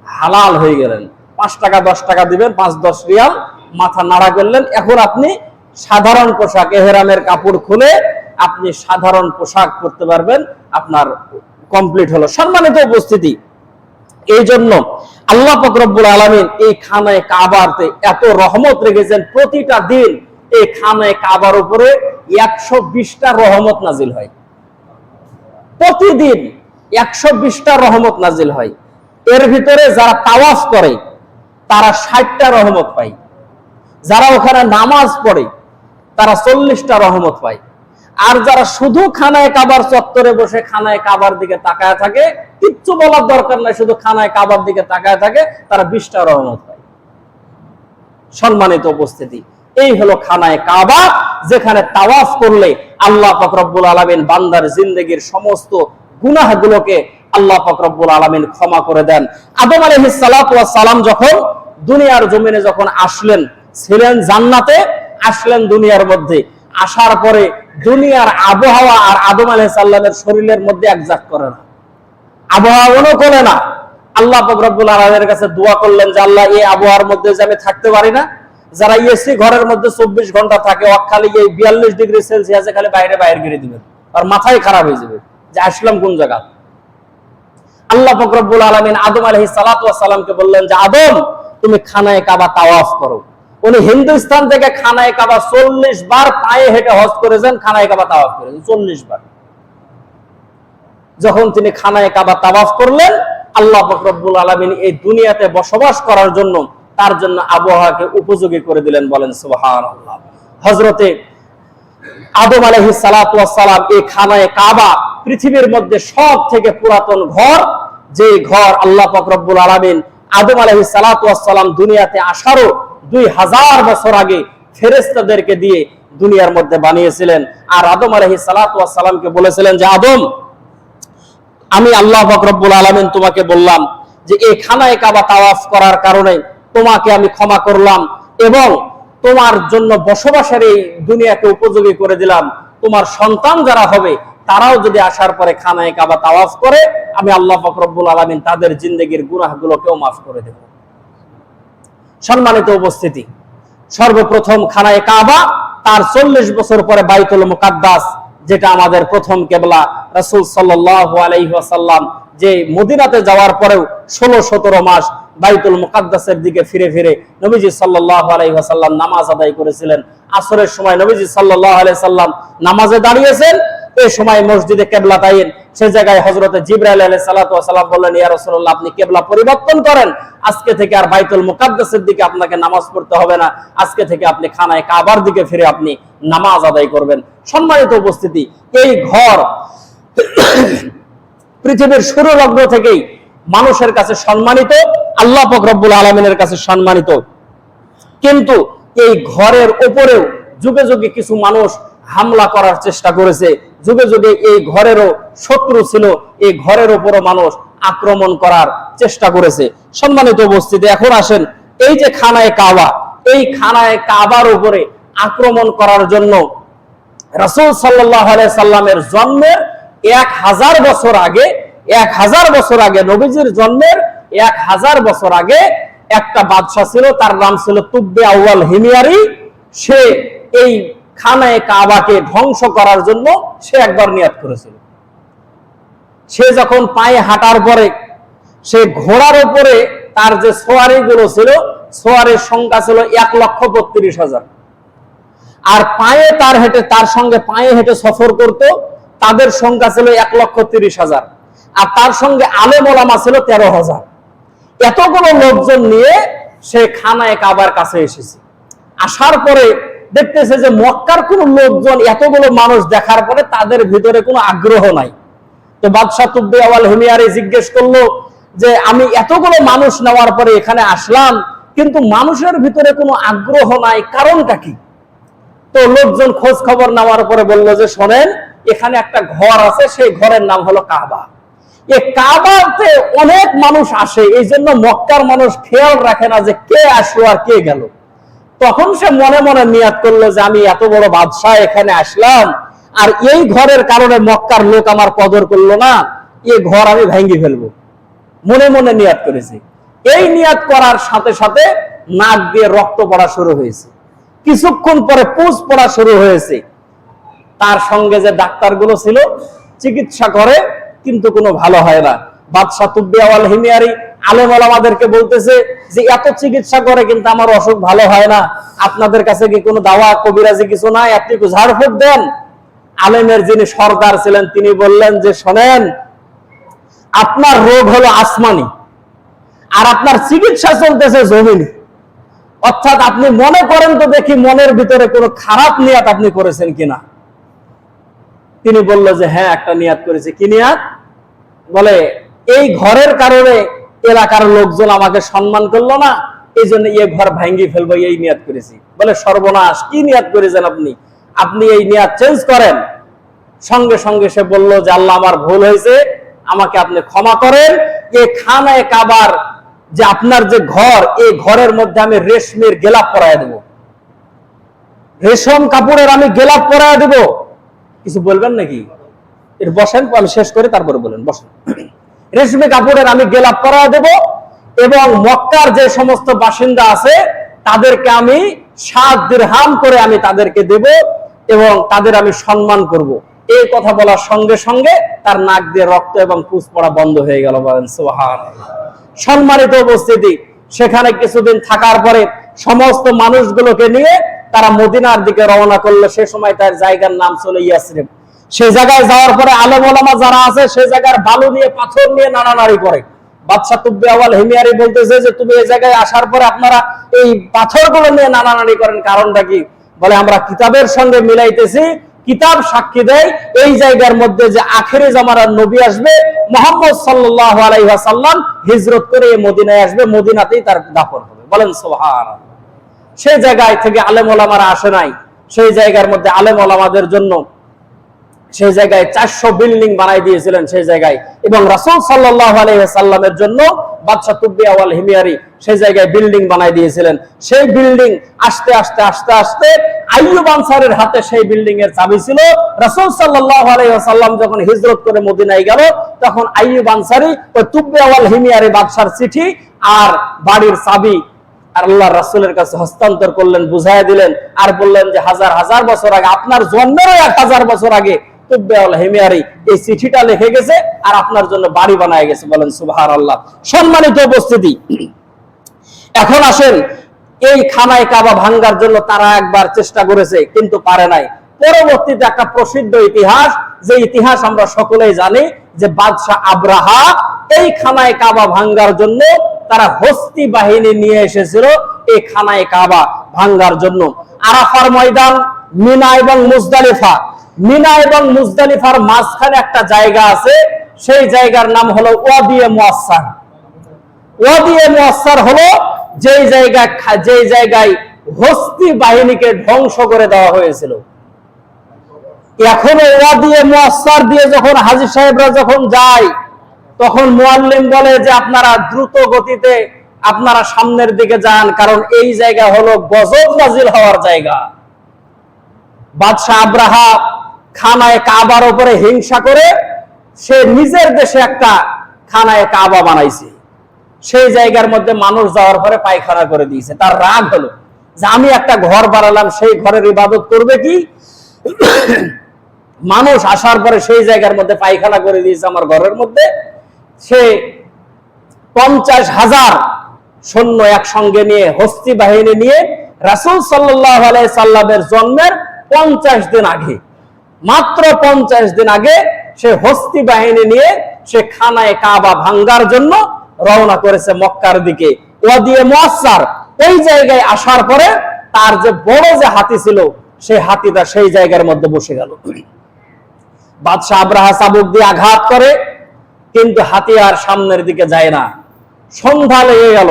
হালাল হয়ে গেলেন। 5 টাকা 10 টাকা দিবেন, 5-10 রিয়াল, মাথা নাড়া করলেন। এখন আপনি সাধারণ পোশাক, ইহরামের কাপড় খুলে আপনি সাধারণ পোশাক পরতে পারবেন, আপনার কমপ্লিট হলো। সম্মানিত উপস্থিতি, এই জন্য আল্লাহ পাক রব্বুল আলামিন এই খানায়ে কাবাতে এত রহমত রেখেছেন। প্রতিটা দিন এই খানায়ে কাবার উপরে 120টা রহমত নাজিল হয়। প্রতিদিন 120টা রহমত নাজিল হয়। এর ভিতরে যারা তাওয়াফ করে তারা 60টা রহমত পায়, যারা ওখানে নামাজ পড়ে তারা 40টা রহমত পায়, আর যারা শুধু খানায়ে কাবার চত্বরে বসে খানায়ে কাবার দিকে তাকায় থাকে, কিচ্ছু বলার দরকার নাই, শুধু খানায়ে কাবার দিকে তাকায় থাকে, তারা 20টা রহমত পায়। সম্মানিত উপস্থিতি, এই হলো খানায়ে কাবা, যেখানে তাওয়াফ করলে আল্লাহ পাক রব্বুল আলামিন বান্দার জিন্দেগীর সমস্ত গুনাহগুলোকে আল্লাহ পাক রব্বুল আলামিন ক্ষমা করে দেন। আদম আলাইহিস সালাতু ওয়াস সালাম যখন দুনিয়ার জমিনে যখন আসলেন, ছিলেন জান্নাতে, আসলেন দুনিয়ার মধ্যে। আসার পরে দুনিয়ার আবহাওয়া আর আদম আলাইহিস সালামের শরীরের মধ্যে একজাট করে না, আবহাওয়া অনুকূলে না। আল্লাহ পাক রব্বুল আলামিনের কাছে দোয়া করলেন যে আল্লাহ, এই আবহাওয়ার মধ্যে যে আমি থাকতে পারি না। যারা এসি ঘরের মধ্যে 24 ঘন্টা থাকে, খালি এই 42 ডিগ্রি সেলসিয়াসে খালি বাইরে গিরে দিবেন, আর মাথায় খারাপ হয়ে যাবে যে আসলাম কোন জায়গা। আল্লাহ পাক রব্বুল আলামিন আদম আলাইহিস সালাতু ওয়াস সালামকে বললেন যে আদম, তুমি খানায়ে কাবা তাওয়াফ করো। উনি হিন্দুস্তান থেকে খানায়ে কাবা 40 বার পায়ে হেঁটে হজ করেছেন, খানায়ে কাবা তাওয়াফ করেছেন 40 বার। যখন তিনি খানায়ে কাবা তাওয়াফ করলেন, আল্লাহ পাক রব্বুল আলামিন এই দুনিয়াতে বসবাস করার জন্য তার জন্য আবহাওয়াকে উপযোগী করে দিলেন। বলেন সুবহানাল্লাহ। হযরতে আদম আলাইহিস সালাতু ওয়াস সালাম এই খানায়ে কাবা পৃথিবীর মধ্যে সব থেকে পুরাতন ঘর, যে ঘর আল্লাহ পাক রব্বুল আলামিন আদম আলাইহিস সালাতু ওয়াস সালাম দুনিয়াতে আসারও 2000 বছর আগে ফেরেশতাদেরকে দিয়ে দুনিয়ার মধ্যে বানিয়েছিলেন। আর আদম আলাইহিস সালাতু ওয়াস সালামকে বলেছিলেন যে আদম, আমি আল্লাহ পাক রব্বুল আলামিন তোমাকে বললাম যে এই খানায়ে কাবা তাওয়াফ করার কারণে তোমাকে আমি ক্ষমা করলাম এবং তোমার জন্য বসবাসের এই দুনিয়াকে উপযোগী করে দিলাম। তোমার সন্তান যারা হবে তারাও যদি আসার পরে খানায়ে কাবা তাওয়াফ করে, আমি আল্লাহ পাক রব্বুল আলামিন তাদের জিন্দেগীর গুনাহগুলোকেও মাফ করে দেব। সম্মানিত উপস্থিতি, সর্বপ্রথম খানায়ে কাবা তার 40 বছর পরে বাইতুল মুকাদ্দাস, যেটা আমাদের প্রথম কেবলা, রাসূল সাল্লাল্লাহু আলাইহি ওয়াসাল্লাম যে মদিনাতে যাওয়ার পরেও 16-17 মাস বাইতুল মুকাদ্দাসের দিকে ফিরে ফিরে নবীজি সাল্লাল্লাহু আলাইহি ওয়াসাল্লাম নামাজ আদায় করেছিলেন। আসরের সময় নবীজি সাল্লাল্লাহু আলাইহি ওয়াসাল্লাম নামাজে দাঁড়িয়েছেন, এই সময় মসজিদে কিবলাতাইন, সেই জায়গায় হযরতে জিবরাইল আলাইহিস সালাতু ওয়া সালাম বললেন, ইয়া রাসূলুল্লাহ, আপনি কিবলা পরিবর্তন করেন, আজকে থেকে আর বাইতুল মুকাদ্দাসের দিকে আপনাকে নামাজ পড়তে হবে না, আজকে থেকে আপনি খানায় কাবার দিকে ফিরে আপনি নামাজ আদায় করবেন। সম্মানিত উপস্থিতি, এই ঘর পৃথিবীর শুরু লগ্ন থেকেই মানুষের কাছে সম্মানিত, আল্লাহ পাক রব্বুল আলামিনের কাছে সম্মানিত। কিন্তু এই ঘরের উপরেও যুগে যুগে কিছু মানুষ হামলা করার চেষ্টা করেছে, যুগে যুগে এই ঘরেরও শত্রু ছিল, এই ঘরের উপরও মানুষ আক্রমণ করার চেষ্টা করেছে। সম্মানিত উপস্থিতি, এখন আসেন এই যে খানায়ে কাবা, এই খানায়ে কাবার উপরে আক্রমণ করার জন্য রাসূল সাল্লাল্লাহু আলাইহি সাল্লামের জন্মের 1000 বছর আগে, 1000 বছর আগে, নবীজির জন্মের 1000 বছর আগে একটা বাদশা ছিল, তার নাম ছিল তুব্বে আউয়াল হিমিয়ারি। সে এই খানায়ে কাবাকে ধ্বংস করার জন্য সে একবার নিয়ত করেছিল। সে যখন পায়ে হাঁটার পরে সে ঘোড়ার উপরে তার যে সোয়ারি গুলো ছিল, সোয়ারির সংখ্যা ছিল 1,32,000, আর পায়ে তার সঙ্গে পায়ে হেঁটে সফর করত, তাদের সংখ্যা ছিল 1,30,000, আর তার সঙ্গে আলেম ওলামা ছিল 13,000। এতগুলো লোকজন নিয়ে সে খানায়ে কাবার কাছে এসেছে। আসার পরে দেখতেছে যে মক্কার কোন লোকজন, এতগুলো মানুষ দেখার পরে তাদের ভিতরে কোনো আগ্রহ নাই। তো বাদশা তুব্বে আওয়াল হিমিয়ারি জিজ্ঞেস করলো যে আমি এতগুলো মানুষ নেওয়ার পরে এখানে আসলাম, কিন্তু মানুষের ভিতরে কোনো আগ্রহ নাই, কারণটা কি? তো লোকজন খোঁজ খবর নেওয়ার পরে বললো যে শোনেন, এখানে একটা ঘর আছে, সেই ঘরের নাম হলো কাবা। এই কাবাতে অনেক মানুষ আসে, এই জন্য মক্কার মানুষ খেয়াল রাখে না যে কে আসলো আর কে গেল। তখন সে মনে মনে নিয়ত করলো যে আমি এত বড় বাদশাহ এখানে আসলাম, আর এই ঘরের কারণে মক্কার লোক আমার কদর করলো না, এই ঘর আমি ভেঙে ফেলবো। মনে মনে নিয়ত করেছে। এই নিয়ত করার সাথে সাথে নাক দিয়ে রক্ত পড়া শুরু হয়েছে, কিছুক্ষণ পরে পুঁজ পড়া শুরু হয়েছে। তার সঙ্গে যে ডাক্তারগুলো ছিল চিকিৎসা করে, কিন্তু কোনো ভালো হয় না। বাদশা তুব্বে আওয়াল হিমিয়ারি আলেম ওলামাদেরকে বলতেছে যে এত চিকিৎসা করে কিন্তু আমার অসুখ ভালো হয় না, আপনাদের কাছে কি কোনো দাওয়া কবিরাজি কিছু নাই, আপনি একটু ঝাড়ফুঁক দেন। আলেমের যিনি সরদার ছিলেন তিনি বললেন যে শোনেন, আপনার রোগ হলো আসমানি, আর আপনার চিকিৎসা চলতেছে জমিনি। অর্থাৎ আপনি মনে করেন তো দেখি মনের ভিতরে কোনো খারাপ নিয়াত আপনি করেছেন কিনা। তিনি বলল যে হ্যাঁ, একটা নিয়াত করেছে। কি নিয়াত? বলে এই ঘরের কারণে এলাকার লোকজন আমাকে সম্মান করলো না, এই জন্য এই ঘর ভাঙ্গি ফেলবো, এই নিয়াত করেছি। বলে সর্বনাশ, কি নিয়াত করেছেন আপনি? আপনি এই নিয়াত চেঞ্জ করেন। সঙ্গে সঙ্গে সে বলল যে আল্লাহ, আমার ভুল হয়েছে, আমাকে আপনি ক্ষমা করেন। এই খানায়ে কাবার যে আপনার যে ঘর, এই ঘরের মধ্যে আমি রেশমের গেলাপ পরায় দেব, রেশম কাপড়ের আমি গেলাপ পরায় দেব। কিছু বলবেন নাকি? এর বসেন, আমি শেষ করে তারপরে বলেন। বসেন। রেশমি কাপড়ের আমি গেলাপ পরায় দেব, এবং মক্কার যে সমস্ত বাসিন্দা আছে তাদেরকে আমি 7 দিরহাম করে আমি তাদেরকে দেব, এবং তাদের আমি সম্মান করব। এই কথা বলার সঙ্গে সঙ্গে তার নাক দিয়ে রক্ত এবং পুঁজ পড়া বন্ধ হয়ে গেল। বলেন সুবহানাল্লাহ। সম্মানিত উপস্থিতি, সেখানে কিছুদিন থাকার পরে সমস্ত মানুষগুলোকে নিয়ে তারা মদিনার দিকে রওনা করলো। সে সময় তার জায়গার নাম ছিল ইয়াসরিব। সেই জায়গায় যাওয়ার পরে আলেম ওলামা যারা আছে সে জায়গার বালু নিয়ে পাথর নিয়ে নাড়ানাড়ি করে। বাদশা তুব্বে আওয়াল হিমিয়ারি বলতেছে যে তুমি এই জায়গায় আসার পরে আপনারা এই পাথরগুলো নিয়ে নাড়ানাড়ি করেন, কারণটা কি? বলে আমরা কিতাবের সঙ্গে মিলাইতেছি, কিতাব সাক্ষী দেয় এই জায়গার মধ্যে যে আখেরি জামানার নবী আসবে, মুহাম্মদ সাল্লাল্লাহু আলাইহি ওয়াসাল্লাম হিজরত করে মদিনায় আসবে, মদিনাতেই তার দাফন হবে। বলেন সুবহানাল্লাহ। সেই জায়গায় থেকে আলেম ওলামারা আসে নাই। সেই জায়গার মধ্যে আলেম ওলামাদের জন্য সেই জায়গায় 400 বিল্ডিং বানাই দিয়েছিলেন সেই জায়গায়, এবং রাসূল সাল্লাল্লাহু আলাইহি ওয়াসাল্লামের জন্য বাদশা তুব্বে আওয়াল হিমিয়ারি সেই জায়গায় বিল্ডিং বানাই দিয়েছিলেন। সেই বিল্ডিং আস্তে আস্তে আস্তে আস্তে আইয়ুব আনসারীর হাতে সেই বিল্ডিং এর চাবি ছিল। রাসূল সাল্লাল্লাহু আলাইহি ওয়াসাল্লাম যখন হিজরত করে মদিনায় গেল, তখন আইয়ুব আনসারী ওই তুব্বে আওয়াল হিমিয়ারি বাদশার চিঠি আর বাড়ির চাবি আর আল্লাহ রাসূলের কাছে হস্তান্তর করলেন, বুঝাইয়া দিলেন, আর বললেন যে হাজার হাজার বছর আগে, আপনার জন্মেরও 1000 বছর আগে তুব্বাউল হিমিয়ারি এই চিঠিটা লিখে গেছে আর আপনার জন্য বাড়ি বানায় গেছে। বলেন সুবহানাল্লাহ। সম্মানিত উপস্থিতি, এখন আসেন, এই খানায় কাবা ভাঙ্গার জন্য তারা একবার চেষ্টা করেছে কিন্তু পারে নাই। পরবর্তীতে একটা প্রসিদ্ধ ইতিহাস, যে ইতিহাস আমরা সকলেই জানি, যে বাদশাহ আব্রাহা এই খানায় কাবা ভাঙ্গার জন্য তারা হস্তি বাহিনী নিয়ে এসেছিল এই খানায় কাবা ভাঙ্গার জন্য। আরাফার ময়দান, মিনা এবং মুজদালিফা, মিনা এবং মুজদালিফার মাঝখানে একটা জায়গা আছে, সেই জায়গার নাম হলো ওয়াদিয়ে মুআসসার। ওয়াদিয়ে মুআসসার হলো যেই জায়গায় হস্তি বাহিনীকে ধ্বংস করে দেওয়া হয়েছিল। এখনো ওয়াদিয়ে মুআসসার দিয়ে যখন হাজী সাহেবরা যখন যায়, তখন মুআল্লিম বলে যে আপনারা দ্রুত গতিতে আপনারা সামনের দিকে যান, কারণ এই জায়গা হলো গজব নাজিল হওয়ার জায়গা। বাদশাহ আব্রাহা খানায় কাবার উপরে হিংসা করে সে নিজের দেশে একটা খানায় কাবা বানাইছে, সেই জায়গার মধ্যে মানুষ যাওয়ার পরে পায়খানা করে দিয়েছে। তার রাগ হলো যে আমি একটা ঘর বানালাম, সেই ঘরের ইবাদত করবে কি? মানুষ আসার পরে সেই জায়গার মধ্যে পায়খানা করে দিয়েছে আমার ঘরের মধ্যে। সে 50,000 সৈন্য একসঙ্গে নিয়ে, হস্তি বাহিনী নিয়ে, রাসূল সাল্লাল্লাহু আলাইহি সাল্লামের জন্মের 50 দিন আগে, মাত্র 50 দিন আগে সে হস্তি বাহিনী নিয়ে সে খানায় কাবা ভাঙ্গার জন্য রওনা করেছে মক্কার দিকে। ওয়াদিয়ে মুআসসার এই জায়গায় আসার পরে তার যে বড় যে হাতি ছিল, সেই হাতিটা সেই জায়গার মধ্যে বসে গেল। বাদশাহ আব্রাহা চাবুক দিয়ে আঘাত করে, কিন্তু হাতি আর সামনের দিকে যায় না। সন্ধ্যা লেগে গেল।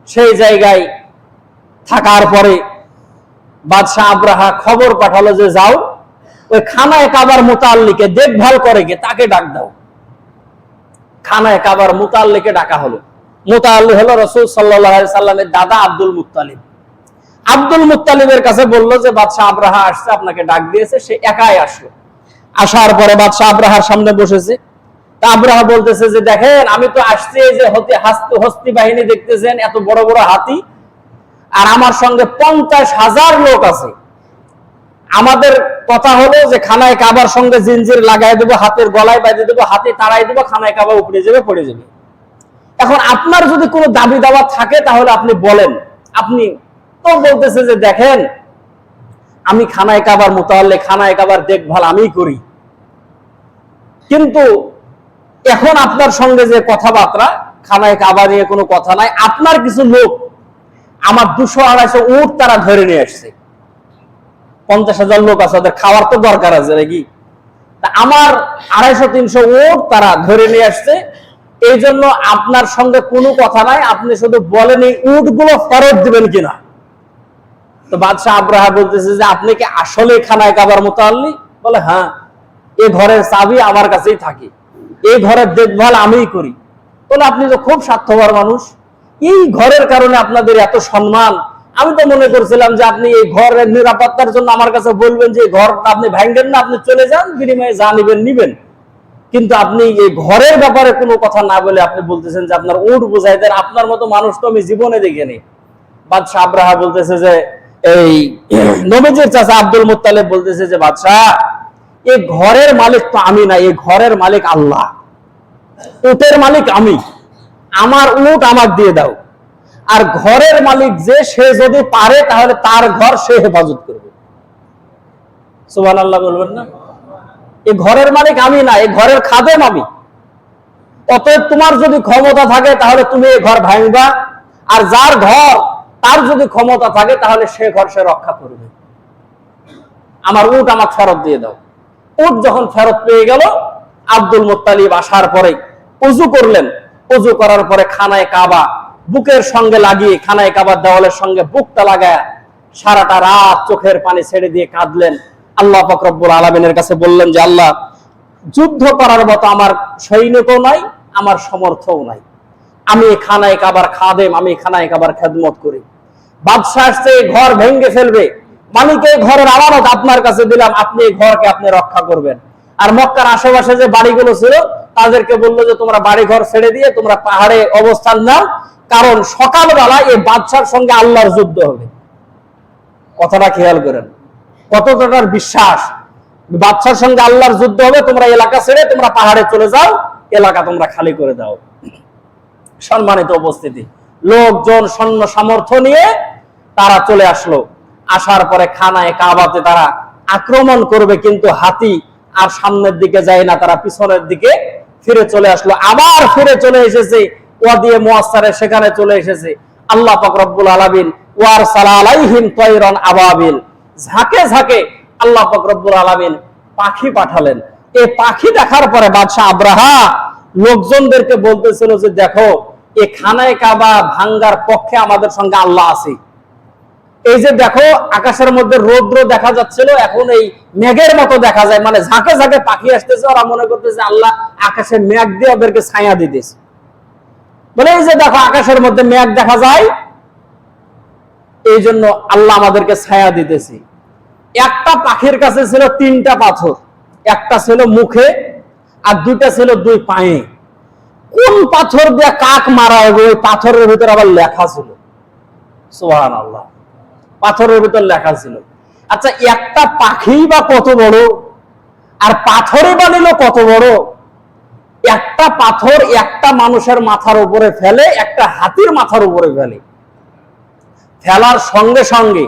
সেই জায়গায় থাকার পরে বাদশাহ আব্রাহা খবর পাঠালো যে যাও ওই খানায় কাবার মুতাল্লিকে দেখভাল করে কে, তাকে ডাক দাও। খানায় কাবার মুতাল্লিকে ডাকা হলো। মুতাল্লি হলো রাসূল সাল্লাল্লাহু আলাইহি সাল্লামের দাদা আব্দুল মুত্তালিব। আব্দুল মুত্তালিবের কাছে বলল যে বাদশাহ আব্রাহা আসছে, আপনাকে ডাক দিয়েছে। সে একাই আসলো। আসার পরে বাদশাহ আব্রাহার সামনে বসেছে। তা আব্রাহা বলতেছে যে দেখেন, আমি তো আসছি, এই যে হস্তি বাহিনী দেখতেছেন, এত বড় বড় হাতি, আর আমার সঙ্গে 50,000 লোক আছে। আমাদের কথা হলো যে খানায় কাবার সঙ্গে জিনজির লাগাই দেবো, হাতের গলায় বাঁধে দেবো, হাতে তাড়াই দেবো, খানায় কাবা উপরে যাবে, পড়ে যাবে। এখন আপনার যদি কোনো দাবি দাওয়া থাকে তাহলে আপনি বলেন। আপনি তো বলতেছে যে দেখেন, আমি খানায় কাবার মুতাল্লি, খানায় কাবার দেখভাল আমি করি, কিন্তু এখন আপনার সঙ্গে যে কথাবার্তা, খানায় কাবা নিয়ে কোনো কথা নাই। আপনার কিছু লোক আমার 200-250 উট তারা ধরে নিয়ে আসছে। 50,000 লোক আছে, ওদের খাওয়ার তো দরকার আছে নাকি? তা আমার 250-300 উট তারা ধরে নিয়ে আসছে। এই জন্য আপনার সঙ্গে কোনো কথা নাই, আপনি শুধু বলেন এই উট গুলো ফেরত দিবেন কিনা। তো বাদশাহ আব্রাহা বলতেছে যে আপনি কি আসলে খানায় কাবার মুতাল্লি? বলে হ্যাঁ, এই ঘরের চাবি আমার কাছেই থাকে, এই ঘরের দেখভাল আমিই করি। বলে আপনি তো খুব স্বার্থপর মানুষ, এই ঘরের কারণে আপনাদের এত সম্মান। আমি তো মনে করছিলাম যে আপনি এই ঘরের নিরাপত্তার জন্য আমার কাছে বলবেন যে ঘর আপনি ভাঙবেন না, আপনি চলে যান, বিনিময়ে যা নিবেন। কিন্তু আপনি এই ঘরের ব্যাপারে কোনো কথা না বলে আপনি বলতেছেন যে আপনার উট বুঝাই দেন। আপনার মতো মানুষ তো আমি জীবনে দেখিনি। বাদশাহ আব্রাহা বলতেছে যে এই নবীজির চাচা আব্দুল মুত্তালিব বলতেছে যে বাদশাহ, এই ঘরের মালিক তো আমি না, এই ঘরের মালিক আল্লাহ, উটের মালিক আমি, আমার উট আমাকে দিয়ে দাও। আর ঘরের মালিক যে, সে যদি পারে তাহলে তার ঘর সে হেফাজত করবে। সুবহানাল্লাহ বলবেন না? এই ঘরের মালিক আমি না, এই ঘরের খাদেম আমি। অতএব তোমার যদি ক্ষমতা থাকে তাহলে তুমি এই ঘর ভাঙবা, আর যার ঘর তার যদি ক্ষমতা থাকে তাহলে সে ঘর সে রক্ষা করবে। আমার উট আমাকে ফেরত দিয়ে দাও। উট যখন ফেরত পেয়ে গেল, আব্দুল মুত্তালিব আসার পরে ওযু করলেন। ওযু করার পরে খানায় কাবা বুকের সঙ্গে লাগিয়ে, খানায় কাবার দেওয়ালের সঙ্গে বুকটা লাগায় সারাটা রাত চোখের পানি ছেড়ে দিয়ে কাঁদলেন। আল্লাহ পাক রব্বুল আলামিনের কাছে বললেন যে আল্লাহ, যুদ্ধ করার মতো আমার সৈনিকও নাই, আমার সমর্থও নাই, আমি খানায় কাবার খাদেম, আমি খানায় কাবার খেদমত করি। বাদশাহ আসছে, ঘর ভেঙে ফেলবে, মালিক এই ঘরের আমানত আপনার কাছে দিলাম, আপনি এই ঘরকে আপনি রক্ষা করবেন। আর মক্কার আশেপাশে যে বাড়িগুলো ছিল তাদেরকে বললো যে তোমরা বাড়ি ঘর ছেড়ে দিয়ে তোমরা পাহাড়ে অবস্থান নাও, কারণ সকালবেলা এই বাদশার সঙ্গে আল্লাহর যুদ্ধ হবে। কথাটা খেয়াল করেন, কতটার বিশ্বাস। বাদশার সঙ্গে আল্লাহর যুদ্ধ হবে, তোমরা এলাকা ছেড়ে তোমরা পাহাড়ে চলে যাও, এলাকা তোমরা খালি করে দাও। সম্মানিত উপস্থিতি, লোকজন সৈন্য সামর্থ্য নিয়ে তারা চলে আসলো। আসার পরে খানায় কাবাতে তারা আক্রমণ করবে, কিন্তু হাতি আর সামনের দিকে যায় না, তারা পিছনের দিকে ফিরে চলে আসলো। আবার ফিরে চলে এসেছে ওয়াদিয়ে মুআসসারে, সেখানে চলে এসেছে। আল্লাহ পাক রব্বুল আলামিন ওয়ারসালা আলাইহিম তায়রান আবাবিল, ঝাঁকে ঝাঁকে আল্লাহ পাক রব্বুল আলামিন পাখি পাঠালেন। এই পাখি দেখার পরে বাদশা আব্রাহা লোকজনদেরকে বলতেছিল যে দেখো, এই খানায় কাবা ভাঙ্গার পক্ষে আমাদের সঙ্গে আল্লাহ আছে। এই যে দেখো আকাশের মধ্যে রৌদ্র দেখা যাচ্ছিল, এখন এই মেঘের মতো দেখা যায়, মানে ঝাঁকে ঝাঁকে পাখি আসতেছে। ওরা মনে করতেছে আল্লাহ আকাশে মেঘ দিয়ে ওদেরকে ছায়া দিতেছে। বলে এই যে দেখো আকাশের মধ্যে মেঘ দেখা যায়, এই জন্য আল্লাহ আমাদেরকে ছায়া দিতেছে। একটা পাখির কাছে ছিল 3টা পাথর, একটা ছিল মুখে আর 2টা ছিল 2 পায়ে। কোন পাথর দিয়ে কাক মারা হবে ওই পাথরের ভিতরে আবার লেখা ছিল। সুবহানাল্লাহ, পাথরের ভিতর লেখা ছিল। আচ্ছা, একটা পাখি বা কত বড়, আর পাথরে বানিল কত বড়। একটা পাথর একটা মানুষের মাথার উপরে ফেলে, একটা হাতির মাথার উপরে ফেলে। ফেলার সঙ্গে সঙ্গে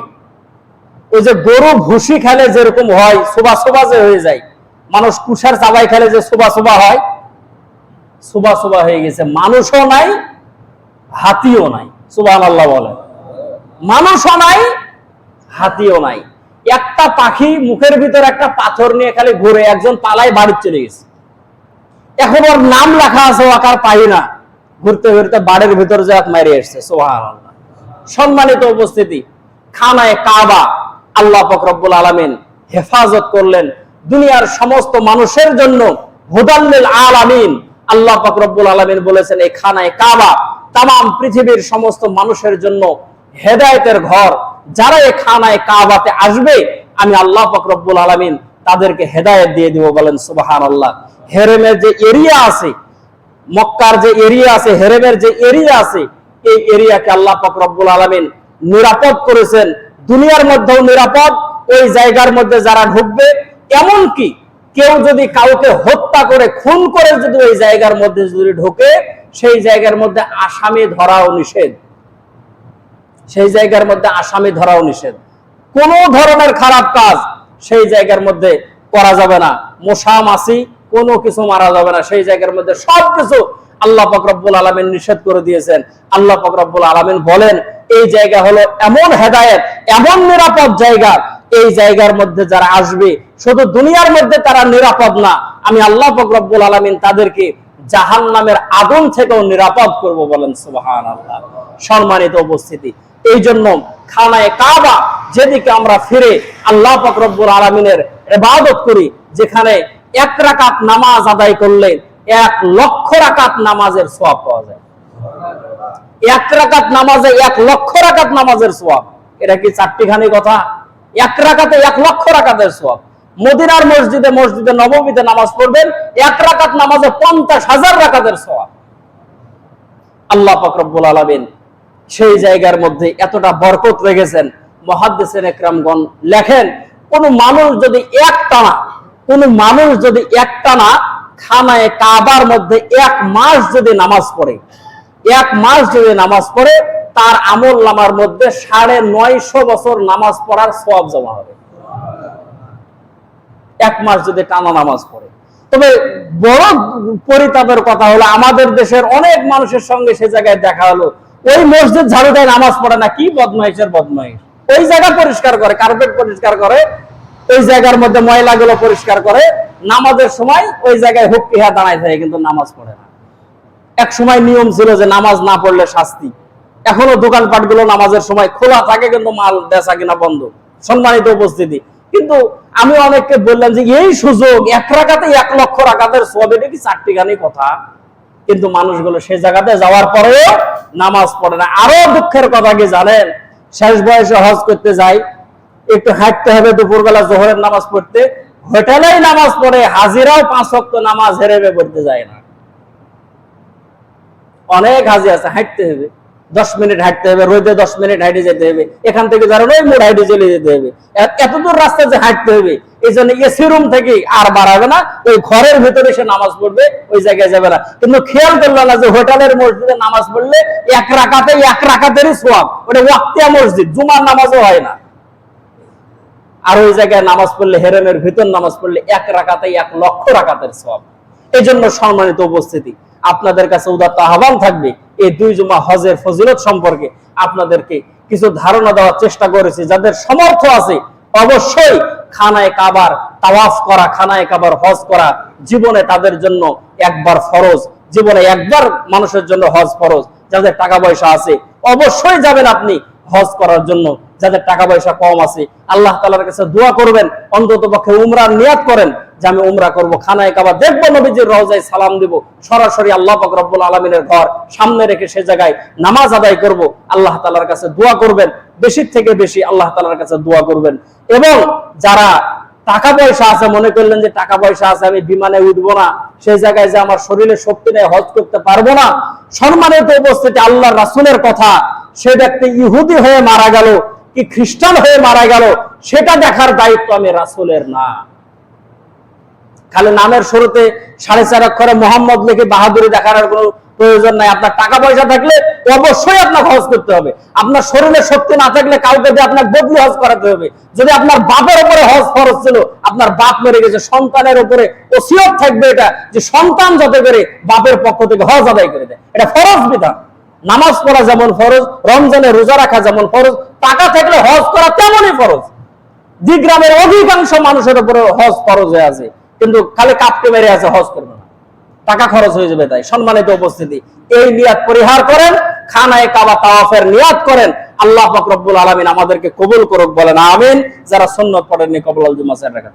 ওই যে গরু ভুসি খেলে যেরকম হয়, সোবা সোবা যে হয়ে যায়, মানুষ কুষার চাবাই খেলে যে সোবা সোবা হয়, সোবা সোবা হয়ে গেছে। মানুষও নাই, হাতিও নাই। সুবহানাল্লাহ বলেন, মানুষও নাই, হাতিও নাই। একটা পাখি মুখের ভিতর একটা পাথর নিয়ে খালি ঘুরে, একজন পালায় বাড়ি চলে গেছে। এখন ওর নাম লেখা আছে, ওয়াকার পাই না, ঘুরতে ঘুরতে বাড়ির ভিতর যে মারিয়ে এসছে। সুবহানাল্লাহ। সম্মানিত উপস্থিতি, খানায় কাবা আল্লাহ পাক রব্বুল আলামিন হেফাজত করলেন দুনিয়ার সমস্ত মানুষের জন্য, হুদাল লিল আলামিন। আল্লাহ পাক রব্বুল আলামিন বলেছেন এই খানায় কাবা তামাম পৃথিবীর সমস্ত মানুষের জন্য হেদায়েতের ঘর। যারা এই খানায় কাবাতে আসবে, আমি আল্লাহ পাক রব্বুল আলামিন তাদেরকে হেদায়েত দিয়ে দিব। বলেন সুবহানাল্লাহ। হেরেমের যে এরিয়া আছে, মক্কার যে এরিয়া আছে, হেরেমের যে এরিয়া আছে, এই এরিয়াকে আল্লাহ পাক রব্বুল আলামিন নিরাপদ করেছেন। দুনিয়ার মধ্যেও নিরাপদ। ওই জায়গার মধ্যে যারা ঢুকবে, এমন কি কেউ যদি কাউকে হত্যা করে খুন করে যদি ওই জায়গার মধ্যে যদি ঢোকে, সেই জায়গার মধ্যে আসামি ধরাও নিষেধ। সেই জায়গার মধ্যে আসামি ধরাও নিষেধ। কোন ধরনের খারাপ কাজ সেই জায়গার মধ্যে করা যাবে না। মশা মাছি কোনো কিছু মারা যাবে না সেই জায়গার মধ্যে। সবকিছু আল্লাহ পাক রব্বুল আলামিন নিষেধ করে দিয়েছেন। আল্লাহ পাক রব্বুল আলামিন বলেন এই জায়গা হলো এমন হেদায়েত, এমন নিরাপদ জায়গা, এই জায়গার মধ্যে যারা আসবে শুধু দুনিয়ার মধ্যে তারা নিরাপদ না, আমি আল্লাহ পাক রব্বুল আলামিন তাদেরকে জাহান্নামের আগুন থেকেও নিরাপদ করব। বলেন সুবহানাল্লাহ। সম্মানিত উপস্থিতি, এই জন্য খানায়ে কাবা যেদিকে আমরা ফিরে আল্লাহ পাক রব্বুল আলামিনের ইবাদত করি, যেখানে 1 রাকাত নামাজ আদায় করলে 1 লক্ষ রাকাত নামাজের সওয়াব পাওয়া যায়। 1 রাকাত নামাজে 1 লক্ষ রাকাত নামাজের সওয়াব। এটা কি চারটিখানি কথা? 1 রাকাতে 1 লক্ষ রাকাতের সওয়াব। মদিনার মসজিদে, মসজিদে নববীতে নামাজ পড়বেন, 1 রাকাত নামাজে 50,000 রাকাতের সওয়াব। আল্লাহ পাক রব্বুল আলামিন সেই জায়গার মধ্যে এতটা বরকত রেখেছেন। মুহাদ্দিসিন ইকরামগণ লেখেন, কোন মানুষ যদি একটানা খানায়ে কাবার মধ্যে 1 মাস যদি নামাজ পড়ে, 1 মাস যদি নামাজ পড়ে, তার আমল নামার মধ্যে 950 বছর নামাজ পড়ার সওয়াব জমা হবে। 1 মাস যদি টানা নামাজ পড়ে। তবে বড় পরিতাপের কথা হলো, আমাদের দেশের অনেক মানুষের সঙ্গে সে জায়গায় দেখা হলো, ওই মসজিদ ঝাড়ু দেয়, নামাজ পড়ে না। কি বদমাইশের বদমাইশ! ওই জায়গা পরিষ্কার করে, কার্পেট পরিষ্কার করে, ওই জায়গার মধ্যে ময়লাগুলো পরিষ্কার করে, নামাজের সময় ওই জায়গায় হুক্কিহা দাঁড়ায় থাকে, কিন্তু নামাজ পড়ে না। এক সময় নিয়ম ছিল যে নামাজ না পড়লে শাস্তি। এখনো দোকানপাটগুলো নামাজের সময় খোলা থাকে, কিন্তু মাল বেচা কিনা বন্ধ। সম্মানিত উপস্থিতি, কিন্তু আমি অনেককে বললাম যে এই সুযোগ, 1 রাকাতে 1 লক্ষ রাকাতের সওয়াব, এটা কি চারটিখানি কথা? কিন্তু মানুষগুলো সে জায়গাতে যাওয়ার পরেও নামাজ পড়ে না। আরো দুঃখের কথা কি জানেন? শেষ বয়সে হজ করতে যায়, একটু হাঁটতে হবে দুপুরবেলা জোহরের নামাজ পড়তে, হোটেলেই নামাজ পড়ে, হাজিরাও 5 ওয়াক্ত নামাজ হেরেবে পড়তে যায় না। অনেক হাজি আছে, হাঁটতে হবে, 10 মিনিট হাঁটতে হবে, রোদে 10 মিনিট হাঁটে যেতে হবে, এখান থেকে যারা ওই মোড় হাঁটে চলে যেতে হবে, এত দূর রাস্তা যে হাঁটতে হবে, এই জন্য এসি রুম থেকে আর বাড়াবে না, ওই ঘরের ভিতরে সে নামাজ পড়বে, ওই জায়গায় যাবে না। কিন্তু খেয়াল করলো না যে হোটেলের মসজিদে নামাজ পড়লে এক রাকাতেরই সওয়াব, ওটা ওয়াক্তিয়া মসজিদ, জুমার নামাজও হয় না। আর ওই জায়গায় নামাজ পড়লে, হেরেমের ভিতর নামাজ পড়লে 1 রাকাতে 1 লক্ষ রাকাতের সওয়াব। এই জন্য সম্মানিত উপস্থিতি, আপনাদের কাছে উদাত্ত আহ্বান থাকবে, এই 2 জুমা হজের ফজিলত সম্পর্কে আপনাদেরকে কিছু ধারণা দেওয়ার চেষ্টা করেছি। যাদের সামর্থ্য আছে অবশ্যই খানায়ে কাবার তাওয়াফ করা, খানায়ে কাবার হজ করা জীবনে তাদের জন্য একবার ফরজ, জীবনে একবার মানুষের জন্য হজ ফরজ। যাদের টাকা পয়সা আছে অবশ্যই যাবেন আপনি হজ করার জন্য। যাদের টাকা পয়সা কম আছে আল্লাহ তাআলার কাছে দোয়া করবেন, অন্তত পক্ষে উমরার নিয়াত করেন যে আমি উমরা করব, খানায়ে কাবা দেখবো, নবীজির রওজায় সালাম দেব, সরাসরি আল্লাহ পাক রব্বুল আলামিনের ঘর সামনে রেখে সে জায়গায় নামাজ আদায় করব। আল্লাহ তাআলার কাছে দোয়া করবেন, বেশি থেকে বেশি আল্লাহ তাআলার কাছে দোয়া করবেন। এবং যারা টাকা পয়সা আছে, মনে করলেন যে টাকা পয়সা আছে আমি বিমানে উঠবো না, সেই জায়গায় যে আমার শরীরে শক্তি নেই, হজ করতে পারবো না, সম্মানিত উপস্থিতি, আল্লাহর রাসূলের কথা, সে ব্যক্তি ইহুদি হয়ে মারা গেল কি খ্রিস্টান হয়ে মারা গেল, সেটা দেখার দায়িত্ব আমি রাসূলের না। খালি নামের শুরুতে 4.5 অক্ষরে মোহাম্মদ লিখে বাহাদুরি দেখানোর কোনো প্রয়োজন নাই। আপনার টাকা পয়সা থাকলে অবশ্যই আপনাকে হজ করতে হবে। আপনার শরীরে শক্তি না থাকলে কাউকে দিয়ে আপনাকে বদলি হজ করাতে হবে। যদি আপনার বাপের উপরে হজ ফরজ ছিল, আপনার বাপ মরে গেছে, সন্তানের উপরে ওসিয়ত থাকবে এটা যে সন্তান যাতে করে বাপের পক্ষ থেকে হজ আদায় করে দেয়, এটা ফরজ বিধান। নামাজ পড়া যেমন ফরজ, রমজানে রোজা রাখা যেমন ফরজ, টাকা থাকলে হজ করা তেমনই ফরজ। গ্রামের অধিকাংশ মানুষের উপরে হজ ফরজ হয়ে আছে, কিন্তু খালি কাপকে মেরে আছে, হজ করবে না, টাকা খরচ হয়ে যাবে। তাই সম্মানিত উপস্থিতি, এই নিয়াত পরিহার করেন, খানায়ে কাবা তাওয়াফের নিয়াত করেন। আল্লাহ পাক রব্বুল আলামিন আমাদেরকে কবুল করুক, বলেন আমিন। যারা সুন্নাত পড়েননি কবুল আল জুমা 4 রাকাত।